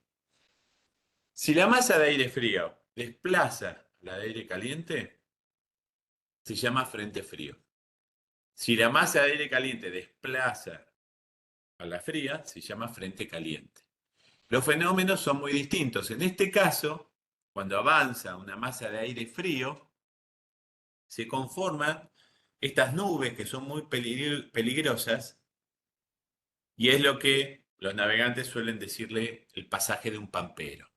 Si la masa de aire frío desplaza la de aire caliente, se llama frente frío. Si la masa de aire caliente desplaza a la fría, se llama frente caliente. Los fenómenos son muy distintos. En este caso, cuando avanza una masa de aire frío, se conforman estas nubes que son muy peligrosas y es lo que los navegantes suelen decirle el pasaje de un pampero.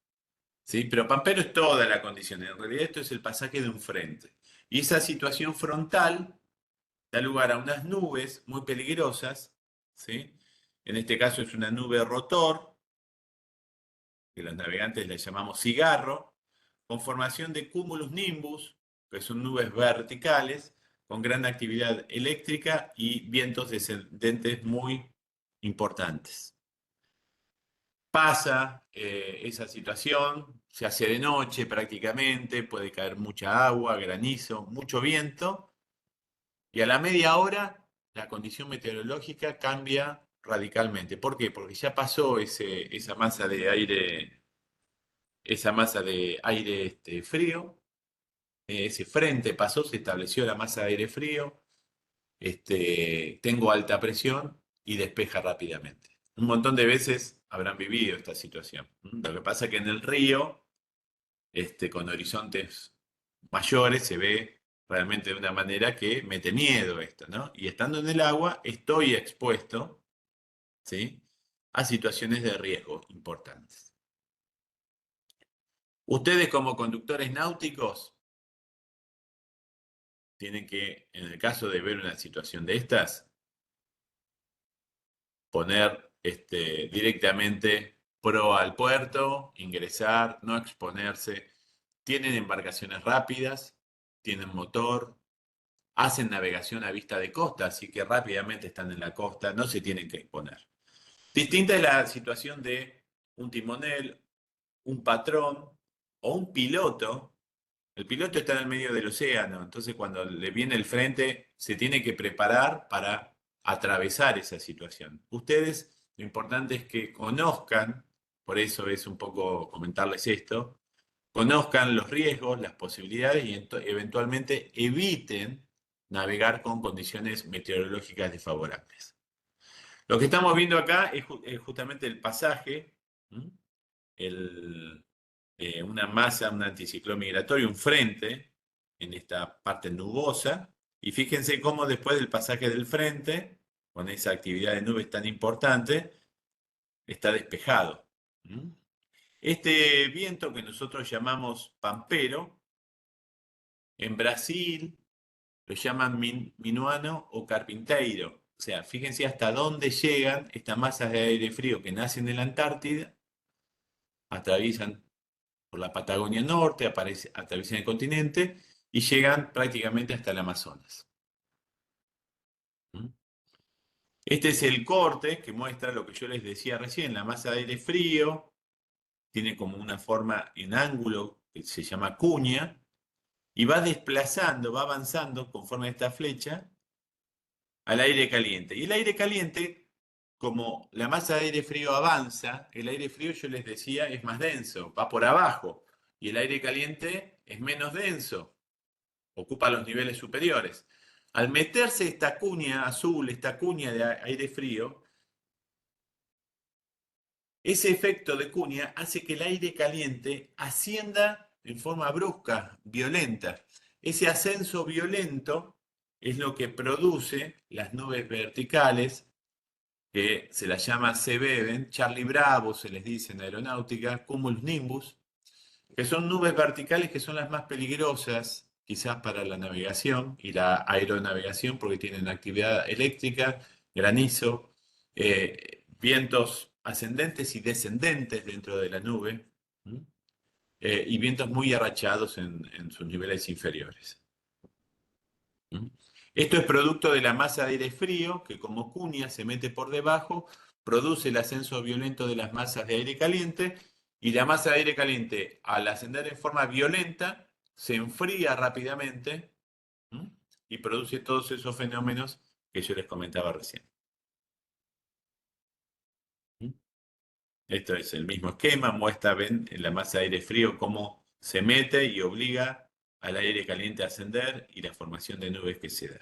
¿Sí? Pero pampero es toda la condición. En realidad esto es el pasaje de un frente. Y esa situación frontal da lugar a unas nubes muy peligrosas, ¿sí? En este caso es una nube rotor, que los navegantes le llamamos cigarro, con formación de cumulus nimbus, que son nubes verticales, con gran actividad eléctrica y vientos descendentes muy importantes. Pasa esa situación, se hace de noche prácticamente, puede caer mucha agua, granizo, mucho viento, y a la media hora la condición meteorológica cambia radicalmente. ¿Por qué? Porque ya pasó esa masa de aire frío, ese frente pasó, se estableció la masa de aire frío, tengo alta presión y despeja rápidamente. Un montón de veces habrán vivido esta situación. Lo que pasa es que en el río, con horizontes mayores, se ve realmente de una manera que mete miedo esto, ¿no? Y estando en el agua, estoy expuesto, ¿sí? A situaciones de riesgo importantes. Ustedes como conductores náuticos tienen que, en el caso de ver una situación de estas, poner directamente pro al puerto, ingresar, no exponerse. Tienen embarcaciones rápidas, tienen motor, hacen navegación a vista de costa, así que rápidamente están en la costa, no se tienen que exponer. Distinta es la situación de un timonel, un patrón o un piloto. El piloto está en el medio del océano, entonces cuando le viene el frente se tiene que preparar para atravesar esa situación. Ustedes, lo importante es que conozcan, por eso es un poco comentarles esto, conozcan los riesgos, las posibilidades y eventualmente eviten navegar con condiciones meteorológicas desfavorables. Lo que estamos viendo acá es justamente el pasaje, ¿m? el, una masa, un anticiclón migratorio, un frente en esta parte nubosa. Y fíjense cómo después del pasaje del frente, con esa actividad de nubes tan importante, está despejado. ¿Mm? Este viento que nosotros llamamos pampero, en Brasil lo llaman minuano o carpinteiro. O sea, fíjense hasta dónde llegan estas masas de aire frío que nacen en la Antártida, atraviesan por la Patagonia Norte, atraviesan el continente y llegan prácticamente hasta el Amazonas. ¿Mm? Este es el corte que muestra lo que yo les decía recién, la masa de aire frío, tiene como una forma en ángulo que se llama cuña, y va desplazando, va avanzando conforme a esta flecha al aire caliente. Y el aire caliente, como la masa de aire frío avanza, el aire frío yo les decía es más denso, va por abajo, y el aire caliente es menos denso, ocupa los niveles superiores. Al meterse esta cuña azul, esta cuña de aire frío, ese efecto de cuña hace que el aire caliente ascienda en forma brusca, violenta. Ese ascenso violento es lo que produce las nubes verticales, que se las llama C-Beven, Charlie Bravo se les dice en aeronáutica, cumulus nimbus, que son nubes verticales que son las más peligrosas, quizás para la navegación y la aeronavegación, porque tienen actividad eléctrica, granizo, vientos ascendentes y descendentes dentro de la nube, ¿m? Y vientos muy arrachados en sus niveles inferiores. ¿M? Esto es producto de la masa de aire frío, que como cuña se mete por debajo, produce el ascenso violento de las masas de aire caliente, y la masa de aire caliente, al ascender en forma violenta, se enfría rápidamente, ¿m? Y produce todos esos fenómenos que yo les comentaba recién. ¿M? Esto es el mismo esquema, muestra, ven, en la masa de aire frío cómo se mete y obliga al aire caliente a ascender y la formación de nubes que se da.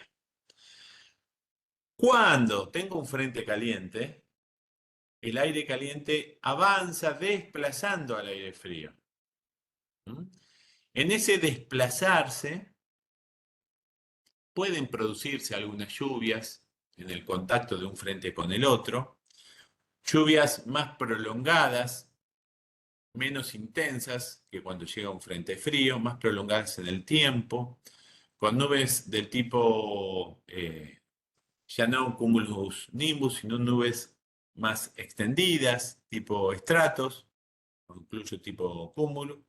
Cuando tengo un frente caliente, el aire caliente avanza desplazando al aire frío. ¿Mm? En ese desplazarse pueden producirse algunas lluvias en el contacto de un frente con el otro, lluvias más prolongadas, menos intensas que cuando llega un frente frío, más prolongadas en el tiempo, con nubes del tipo ya no cumulus nimbus, sino nubes más extendidas, tipo estratos, o incluso tipo cúmulo,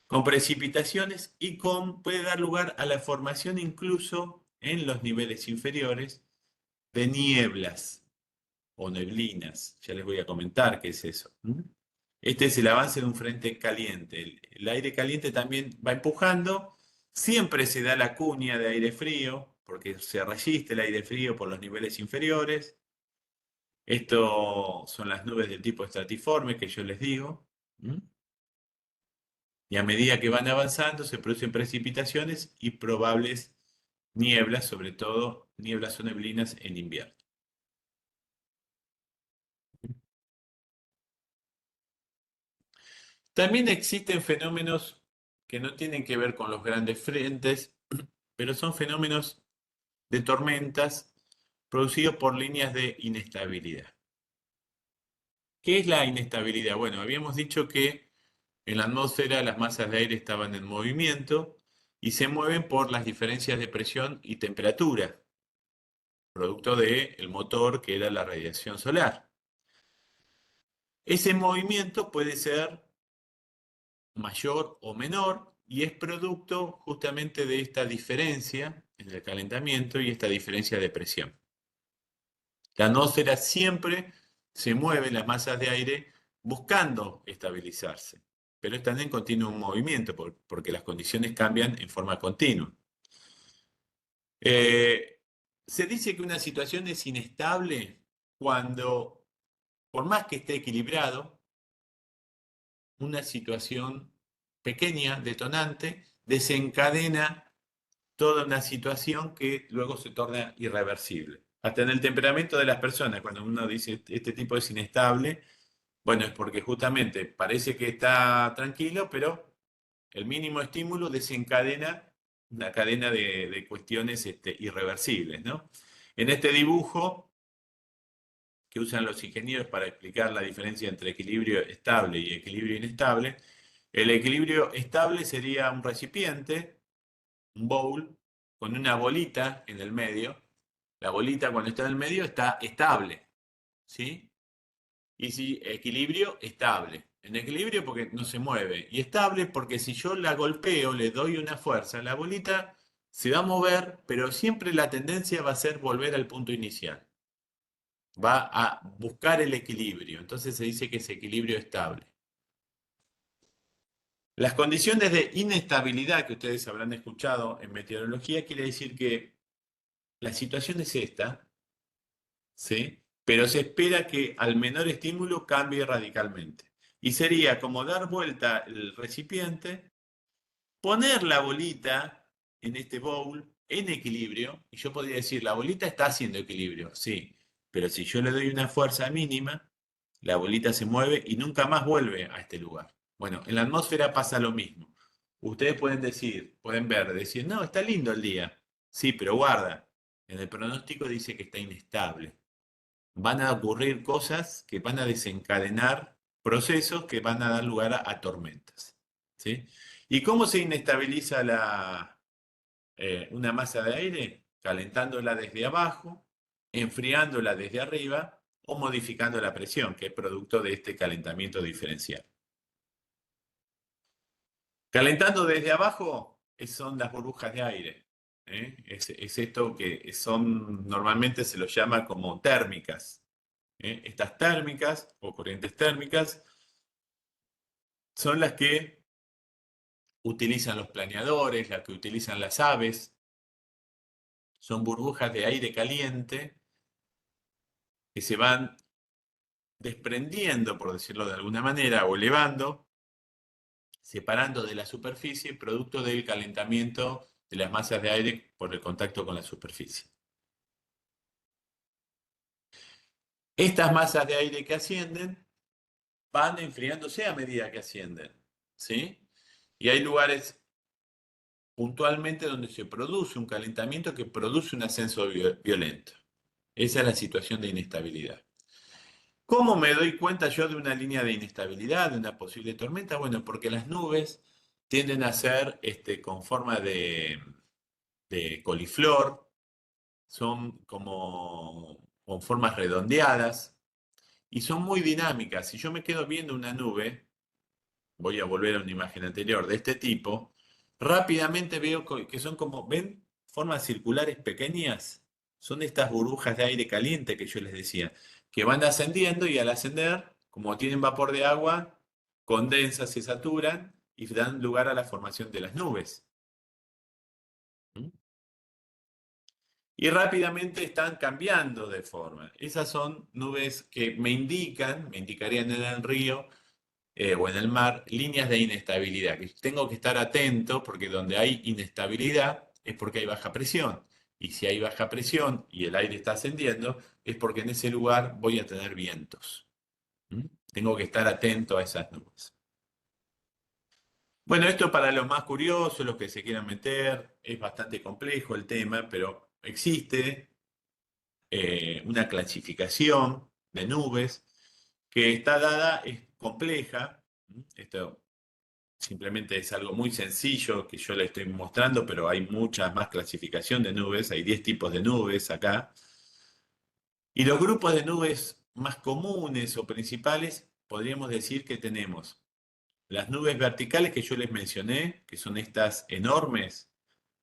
con precipitaciones y puede dar lugar a la formación incluso en los niveles inferiores de nieblas o neblinas. Ya les voy a comentar qué es eso. ¿Mm? Este es el avance de un frente caliente. El aire caliente también va empujando. Siempre se da la cuña de aire frío, porque se resiste el aire frío por los niveles inferiores. Esto son las nubes del tipo estratiforme que yo les digo. ¿Mm? Y a medida que van avanzando se producen precipitaciones y probables nieblas, sobre todo nieblas o neblinas en invierno. También existen fenómenos que no tienen que ver con los grandes frentes, pero son fenómenos de tormentas producidos por líneas de inestabilidad. ¿Qué es la inestabilidad? Bueno, habíamos dicho que en la atmósfera las masas de aire estaban en movimiento y se mueven por las diferencias de presión y temperatura, producto del motor que era la radiación solar. Ese movimiento puede ser mayor o menor y es producto justamente de esta diferencia en el calentamiento y esta diferencia de presión. La atmósfera siempre se mueve las masas de aire buscando estabilizarse, pero están en continuo movimiento porque las condiciones cambian en forma continua. Eh, Se dice que una situación es inestable cuando, por más que esté equilibrado, una situación pequeña, detonante, desencadena toda una situación que luego se torna irreversible. Hasta en el temperamento de las personas, cuando uno dice este tipo es inestable, bueno, es porque justamente parece que está tranquilo, pero el mínimo estímulo desencadena una cadena de cuestiones irreversibles, ¿no? En este dibujo que usan los ingenieros para explicar la diferencia entre equilibrio estable y equilibrio inestable, el equilibrio estable sería un recipiente, un bowl, con una bolita en el medio. La bolita cuando está en el medio está estable, ¿sí? Y si equilibrio, estable. En equilibrio porque no se mueve. Y estable porque si yo la golpeo, le doy una fuerza, la bolita se va a mover, pero siempre la tendencia va a ser volver al punto inicial. Va a buscar el equilibrio. Entonces se dice que es equilibrio estable. Las condiciones de inestabilidad que ustedes habrán escuchado en meteorología quiere decir que la situación es esta, ¿sí? Pero se espera que al menor estímulo cambie radicalmente. Y sería como dar vuelta el recipiente, poner la bolita en este bowl en equilibrio, y yo podría decir, la bolita está haciendo equilibrio, sí, pero si yo le doy una fuerza mínima, la bolita se mueve y nunca más vuelve a este lugar. Bueno, en la atmósfera pasa lo mismo. Ustedes pueden decir, pueden ver, decir, no, está lindo el día. Sí, pero guarda, en el pronóstico dice que está inestable. Van a ocurrir cosas que van a desencadenar procesos que van a dar lugar a tormentas. ¿Sí? ¿Y cómo se inestabiliza una masa de aire? Calentándola desde abajo, enfriándola desde arriba o modificando la presión, que es producto de este calentamiento diferencial. Calentando desde abajo son las burbujas de aire. ¿Eh? Es esto que son, normalmente se lo llama como térmicas. Estas térmicas o corrientes térmicas son las que utilizan los planeadores, las que utilizan las aves. Son burbujas de aire caliente que se van desprendiendo, por decirlo de alguna manera, o elevando, separando de la superficie, producto del calentamiento de las masas de aire por el contacto con la superficie. Estas masas de aire que ascienden van enfriándose a medida que ascienden, ¿sí? Y hay lugares puntualmente donde se produce un calentamiento que produce un ascenso violento. Esa es la situación de inestabilidad. ¿Cómo me doy cuenta yo de una línea de inestabilidad, de una posible tormenta? Bueno, porque las nubes tienden a ser con forma de coliflor, son como con formas redondeadas y son muy dinámicas. Si yo me quedo viendo una nube, voy a volver a una imagen anterior de este tipo, rápidamente veo que son como, ¿ven? Formas circulares pequeñas. Son estas burbujas de aire caliente que yo les decía, que van ascendiendo y al ascender, como tienen vapor de agua, condensan, se saturan y dan lugar a la formación de las nubes. ¿Mm? Y rápidamente están cambiando de forma. Esas son nubes que me indicarían en el río o en el mar, líneas de inestabilidad, que tengo que estar atento porque donde hay inestabilidad es porque hay baja presión. Y si hay baja presión y el aire está ascendiendo, es porque en ese lugar voy a tener vientos. ¿Mm? Tengo que estar atento a esas nubes. Bueno, esto para los más curiosos, los que se quieran meter, es bastante complejo el tema, pero existe una clasificación de nubes que está dada, es compleja. Esto simplemente es algo muy sencillo que yo le estoy mostrando, pero hay mucha más clasificación de nubes, hay 10 tipos de nubes acá. Y los grupos de nubes más comunes o principales, podríamos decir que tenemos las nubes verticales que yo les mencioné, que son estas enormes,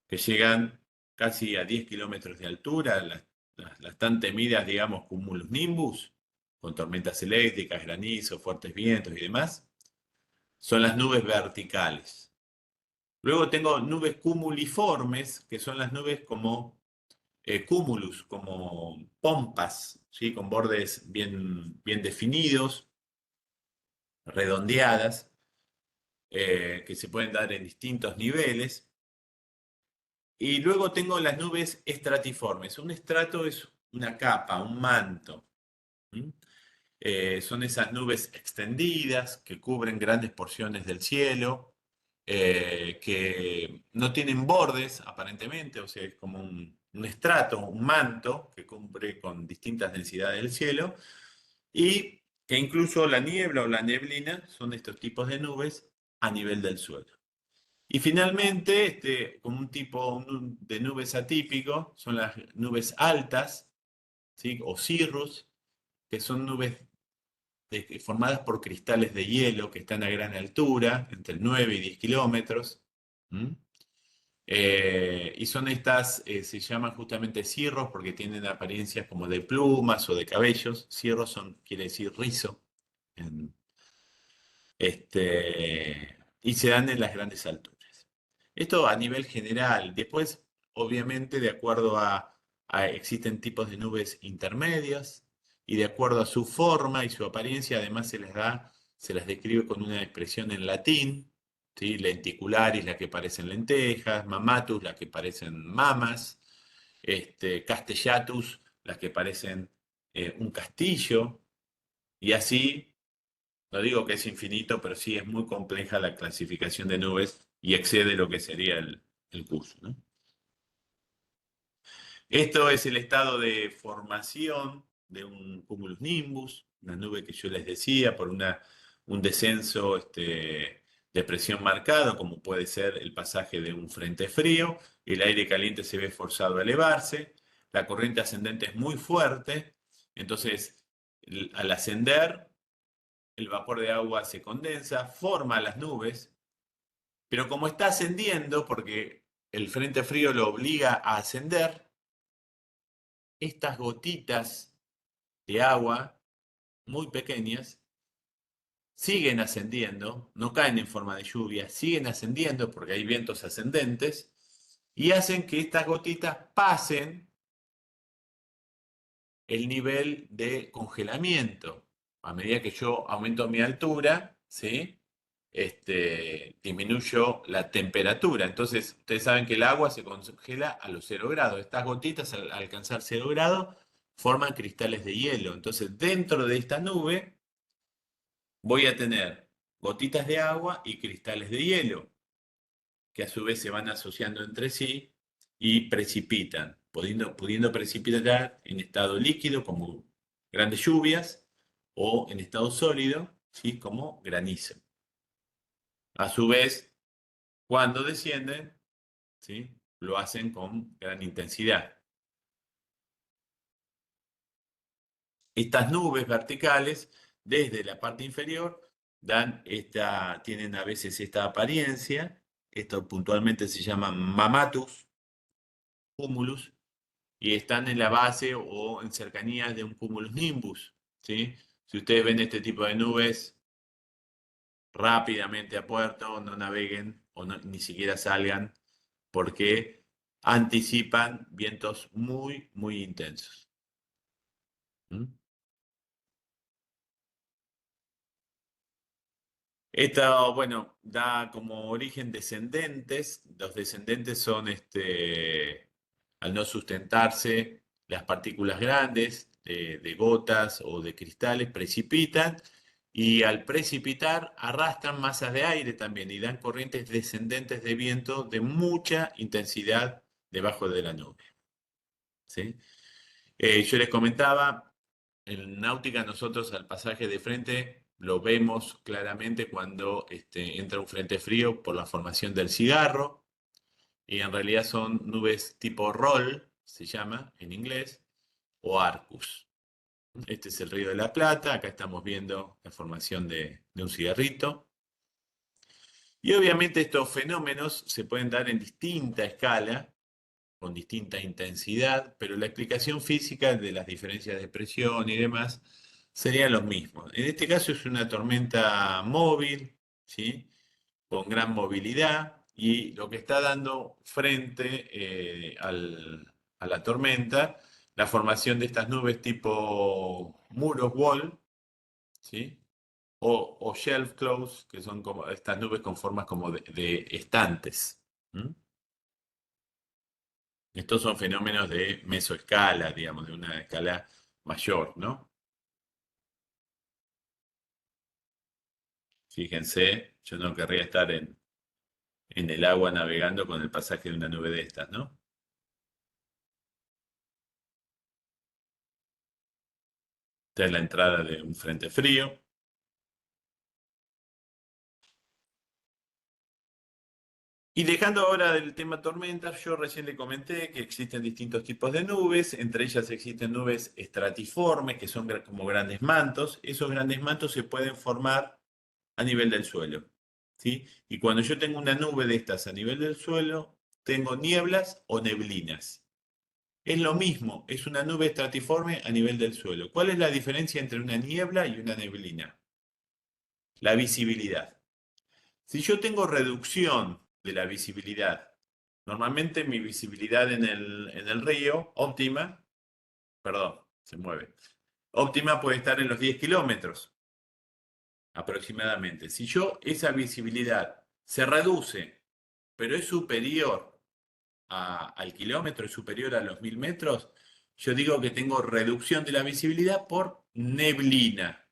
que llegan casi a 10 kilómetros de altura, las tan temidas, digamos, cumulus nimbus, con tormentas eléctricas, granizo, fuertes vientos y demás, son las nubes verticales. Luego tengo nubes cumuliformes, que son las nubes como cumulus, como pompas, ¿sí? Con bordes bien definidos, redondeadas, que se pueden dar en distintos niveles. Y luego tengo las nubes estratiformes. Un estrato es una capa, un manto. ¿Mm? Son esas nubes extendidas que cubren grandes porciones del cielo, que no tienen bordes aparentemente, o sea, es como un estrato, un manto que cubre con distintas densidades del cielo, y que incluso la niebla o la neblina son estos tipos de nubes a nivel del suelo. Y finalmente, como un tipo de nubes atípico, son las nubes altas, ¿sí? O cirrus, que son nubes formadas por cristales de hielo que están a gran altura, entre 9 y 10 kilómetros. ¿Mm? Y son estas, se llaman justamente cirros porque tienen apariencias como de plumas o de cabellos. Cirros quiere decir rizo. en- y se dan en las grandes alturas. Esto a nivel general. Después, obviamente, de acuerdo existen tipos de nubes intermedias y de acuerdo a su forma y su apariencia, además se las describe con una expresión en latín, ¿sí? Lenticularis, las que parecen lentejas, mamatus, las que parecen mamas, castellatus, las que parecen un castillo, y así. No digo que es infinito, pero sí es muy compleja la clasificación de nubes y excede lo que sería el curso, ¿no? Esto es el estado de formación de un cumulus nimbus, una nube que yo les decía, por un descenso de presión marcado, como puede ser el pasaje de un frente frío, el aire caliente se ve forzado a elevarse, la corriente ascendente es muy fuerte, entonces al ascender el vapor de agua se condensa, forma las nubes, pero como está ascendiendo, porque el frente frío lo obliga a ascender, estas gotitas de agua muy pequeñas siguen ascendiendo, no caen en forma de lluvia, siguen ascendiendo porque hay vientos ascendentes y hacen que estas gotitas pasen el nivel de congelamiento. A medida que yo aumento mi altura, ¿sí? Disminuyo la temperatura. Entonces, ustedes saben que el agua se congela a los 0 grados. Estas gotitas al alcanzar 0 grados forman cristales de hielo. Entonces, dentro de esta nube voy a tener gotitas de agua y cristales de hielo, que a su vez se van asociando entre sí y precipitan, pudiendo precipitar en estado líquido como grandes lluvias o en estado sólido, ¿sí? Como granizo. A su vez, cuando descienden, ¿sí? Lo hacen con gran intensidad. Estas nubes verticales, desde la parte inferior, tienen a veces esta apariencia. Esto puntualmente se llama mammatus cumulus, y están en la base o en cercanías de un cumulus nimbus, ¿sí? Si ustedes ven este tipo de nubes, rápidamente a puerto, no naveguen o ni siquiera salgan, porque anticipan vientos muy, muy intensos. ¿Mm? Esto, bueno, da como origen descendentes. Los descendentes son, al no sustentarse, las partículas grandes de gotas o de cristales precipitan, y al precipitar arrastran masas de aire también y dan corrientes descendentes de viento de mucha intensidad debajo de la nube, ¿sí? Yo les comentaba, en náutica nosotros al pasaje de frente lo vemos claramente cuando entra un frente frío por la formación del cigarro, y en realidad son nubes tipo roll, se llama en inglés, o arcus. Este es el Río de la Plata, acá estamos viendo la formación de un cigarrito. Y obviamente estos fenómenos se pueden dar en distinta escala, con distinta intensidad, pero la explicación física de las diferencias de presión y demás serían los mismos. En este caso es una tormenta móvil, ¿sí? Con gran movilidad, y lo que está dando frente a la tormenta, la formación de estas nubes tipo muros wall, ¿sí? O shelf clouds, que son como estas nubes con formas como de estantes. ¿Mm? Estos son fenómenos de mesoescala, digamos, de una escala mayor, ¿no? Fíjense, yo no querría estar en el agua navegando con el pasaje de una nube de estas, ¿no? Esta es la entrada de un frente frío. Y dejando ahora del tema tormentas, yo recién le comenté que existen distintos tipos de nubes. Entre ellas existen nubes estratiformes, que son como grandes mantos. Esos grandes mantos se pueden formar a nivel del suelo, ¿sí? Y cuando yo tengo una nube de estas a nivel del suelo, tengo nieblas o neblinas. Es lo mismo, es una nube estratiforme a nivel del suelo. ¿Cuál es la diferencia entre una niebla y una neblina? La visibilidad. Si yo tengo reducción de la visibilidad, normalmente mi visibilidad en el río óptima, perdón, se mueve, óptima puede estar en los 10 kilómetros aproximadamente. Si yo esa visibilidad se reduce, pero es superior al kilómetro, es superior a los 1000 metros, yo digo que tengo reducción de la visibilidad por neblina.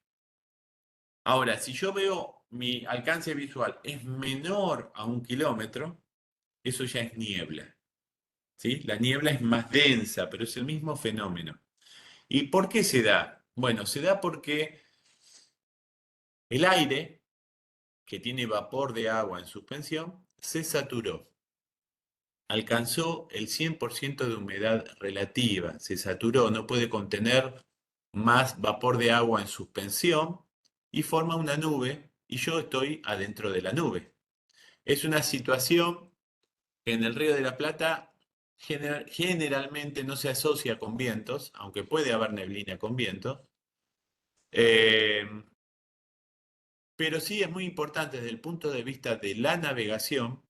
Ahora, si yo veo mi alcance visual es menor a 1 kilómetro, eso ya es niebla, ¿sí? La niebla es más densa, pero es el mismo fenómeno. ¿Y por qué se da? Bueno, se da porque el aire, que tiene vapor de agua en suspensión, se saturó. Alcanzó el 100% de humedad relativa, se saturó, no puede contener más vapor de agua en suspensión y forma una nube, y yo estoy adentro de la nube. Es una situación que en el Río de la Plata generalmente no se asocia con vientos, aunque puede haber neblina con vientos, eh, pero sí es muy importante desde el punto de vista de la navegación,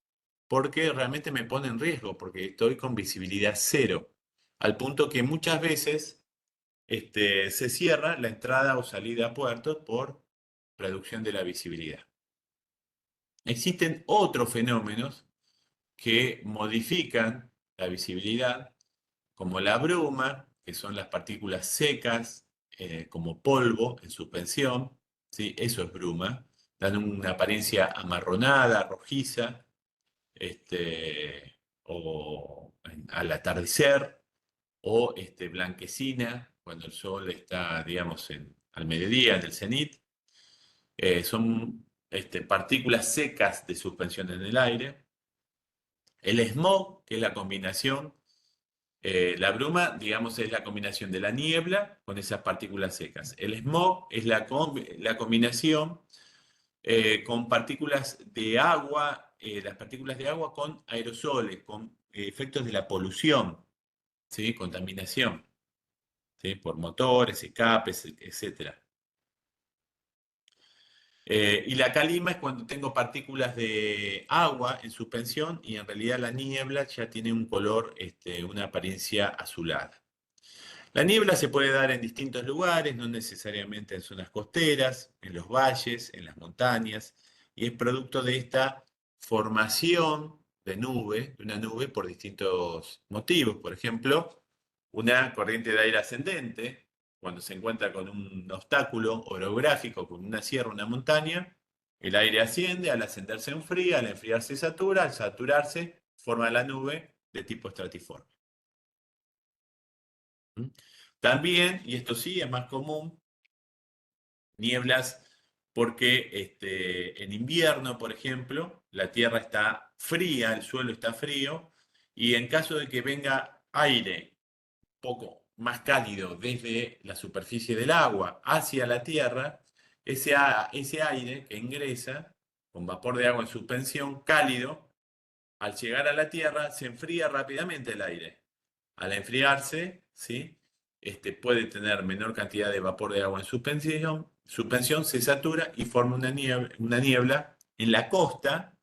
porque realmente me pone en riesgo, porque estoy con visibilidad cero, al punto que muchas veces se cierra la entrada o salida a puertos por reducción de la visibilidad. Existen otros fenómenos que modifican la visibilidad, como la bruma que son las partículas secas, como polvo en suspensión, ¿sí? Eso es bruma. Dan una apariencia amarronada, rojiza, al atardecer, o blanquecina, cuando el sol está, digamos, al mediodía, en el cenit. Son partículas secas de suspensión en el aire. El smog, que es la combinación, la bruma, digamos, es la combinación de la niebla con esas partículas secas. El smog es la combinación con partículas de agua, las partículas de agua con aerosoles, con efectos de la polución, ¿sí? Contaminación, ¿sí? Por motores, escapes, etcétera. Y la calima es cuando tengo partículas de agua en suspensión y en realidad la niebla ya tiene un color, una apariencia azulada. La niebla se puede dar en distintos lugares, no necesariamente en zonas costeras, en los valles, en las montañas, y es producto de esta formación de una nube por distintos motivos. Por ejemplo, una corriente de aire ascendente, cuando se encuentra con un obstáculo orográfico, con una sierra, una montaña, el aire asciende, al ascender se enfría, al enfriarse se satura, al saturarse forma la nube de tipo estratiforme. ¿Mm? También, y esto sí es más común, nieblas porque en invierno, por ejemplo, la tierra está fría, el suelo está frío, y en caso de que venga aire poco más cálido desde la superficie del agua hacia la tierra, ese aire que ingresa con vapor de agua en suspensión cálido, al llegar a la tierra se enfría rápidamente el aire. Al enfriarse, ¿sí? Puede tener menor cantidad de vapor de agua en suspensión se satura y forma una niebla en la costa,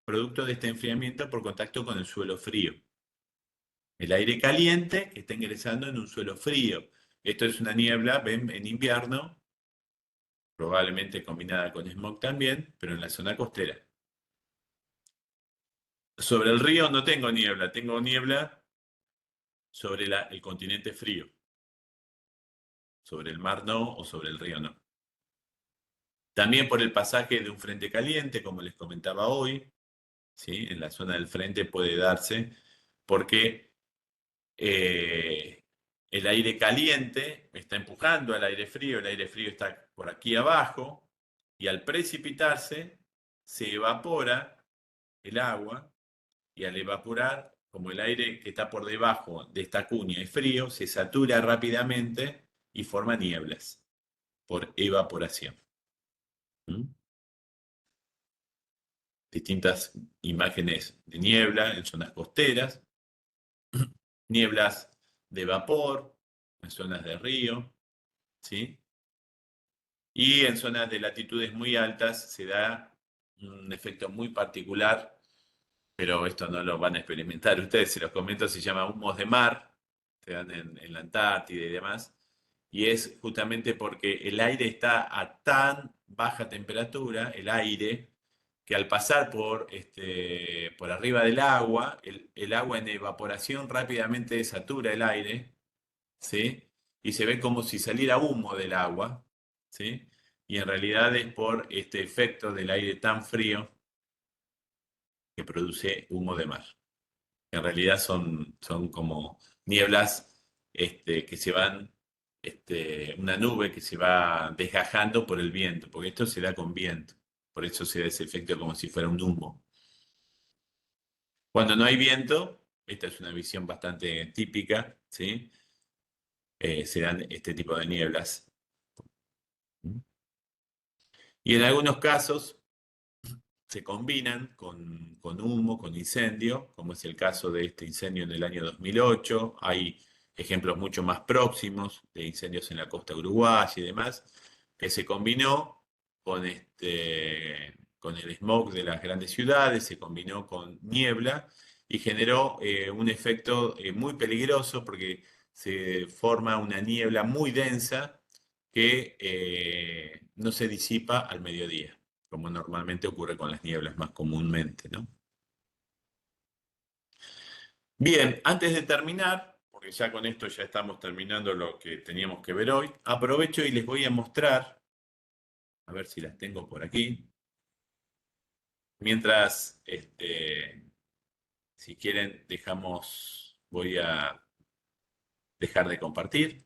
producto de este enfriamiento por contacto con el suelo frío. El aire caliente que está ingresando en un suelo frío. Esto es una niebla, ven, en invierno, probablemente combinada con smog también, pero en la zona costera. Sobre el río no tengo niebla sobre el continente frío. Sobre el mar no, o sobre el río no. También por el pasaje de un frente caliente, como les comentaba hoy, ¿sí? En la zona del frente puede darse porque el aire caliente está empujando al aire frío, el aire frío está por aquí abajo, y al precipitarse se evapora el agua, y al evaporar, como el aire que está por debajo de esta cuña es frío, se satura rápidamente y forma nieblas por evaporación. ¿Mm? Distintas imágenes de niebla en zonas costeras, nieblas de vapor en zonas de río, ¿sí? Y en zonas de latitudes muy altas se da un efecto muy particular, pero esto no lo van a experimentar ustedes, se los comento, se llama humos de mar, se dan en la Antártida y demás, y es justamente porque el aire está a tan baja temperatura, el aire, que al pasar por arriba del agua, el agua en evaporación rápidamente satura el aire, ¿sí? Y se ve como si saliera humo del agua, ¿sí? Y en realidad es por este efecto del aire tan frío que produce humo de mar. En realidad son como nieblas que se van, una nube que se va desgajando por el viento, porque esto se da con viento. Por eso se da ese efecto como si fuera un humo. Cuando no hay viento, esta es una visión bastante típica, ¿sí? Se dan este tipo de nieblas. Y en algunos casos se combinan con humo, con incendio, como es el caso de este incendio en el año 2008. Hay ejemplos mucho más próximos de incendios en la costa uruguaya y demás, que se combinó con el smog de las grandes ciudades, se combinó con niebla y generó un efecto muy peligroso porque se forma una niebla muy densa que no se disipa al mediodía, como normalmente ocurre con las nieblas más comúnmente, ¿no? Bien, antes de terminar, porque porque ya con esto ya estamos terminando lo que teníamos que ver hoy. Aprovecho y les voy a mostrar, a ver si las tengo por aquí. Mientras, si quieren, voy a dejar de compartir.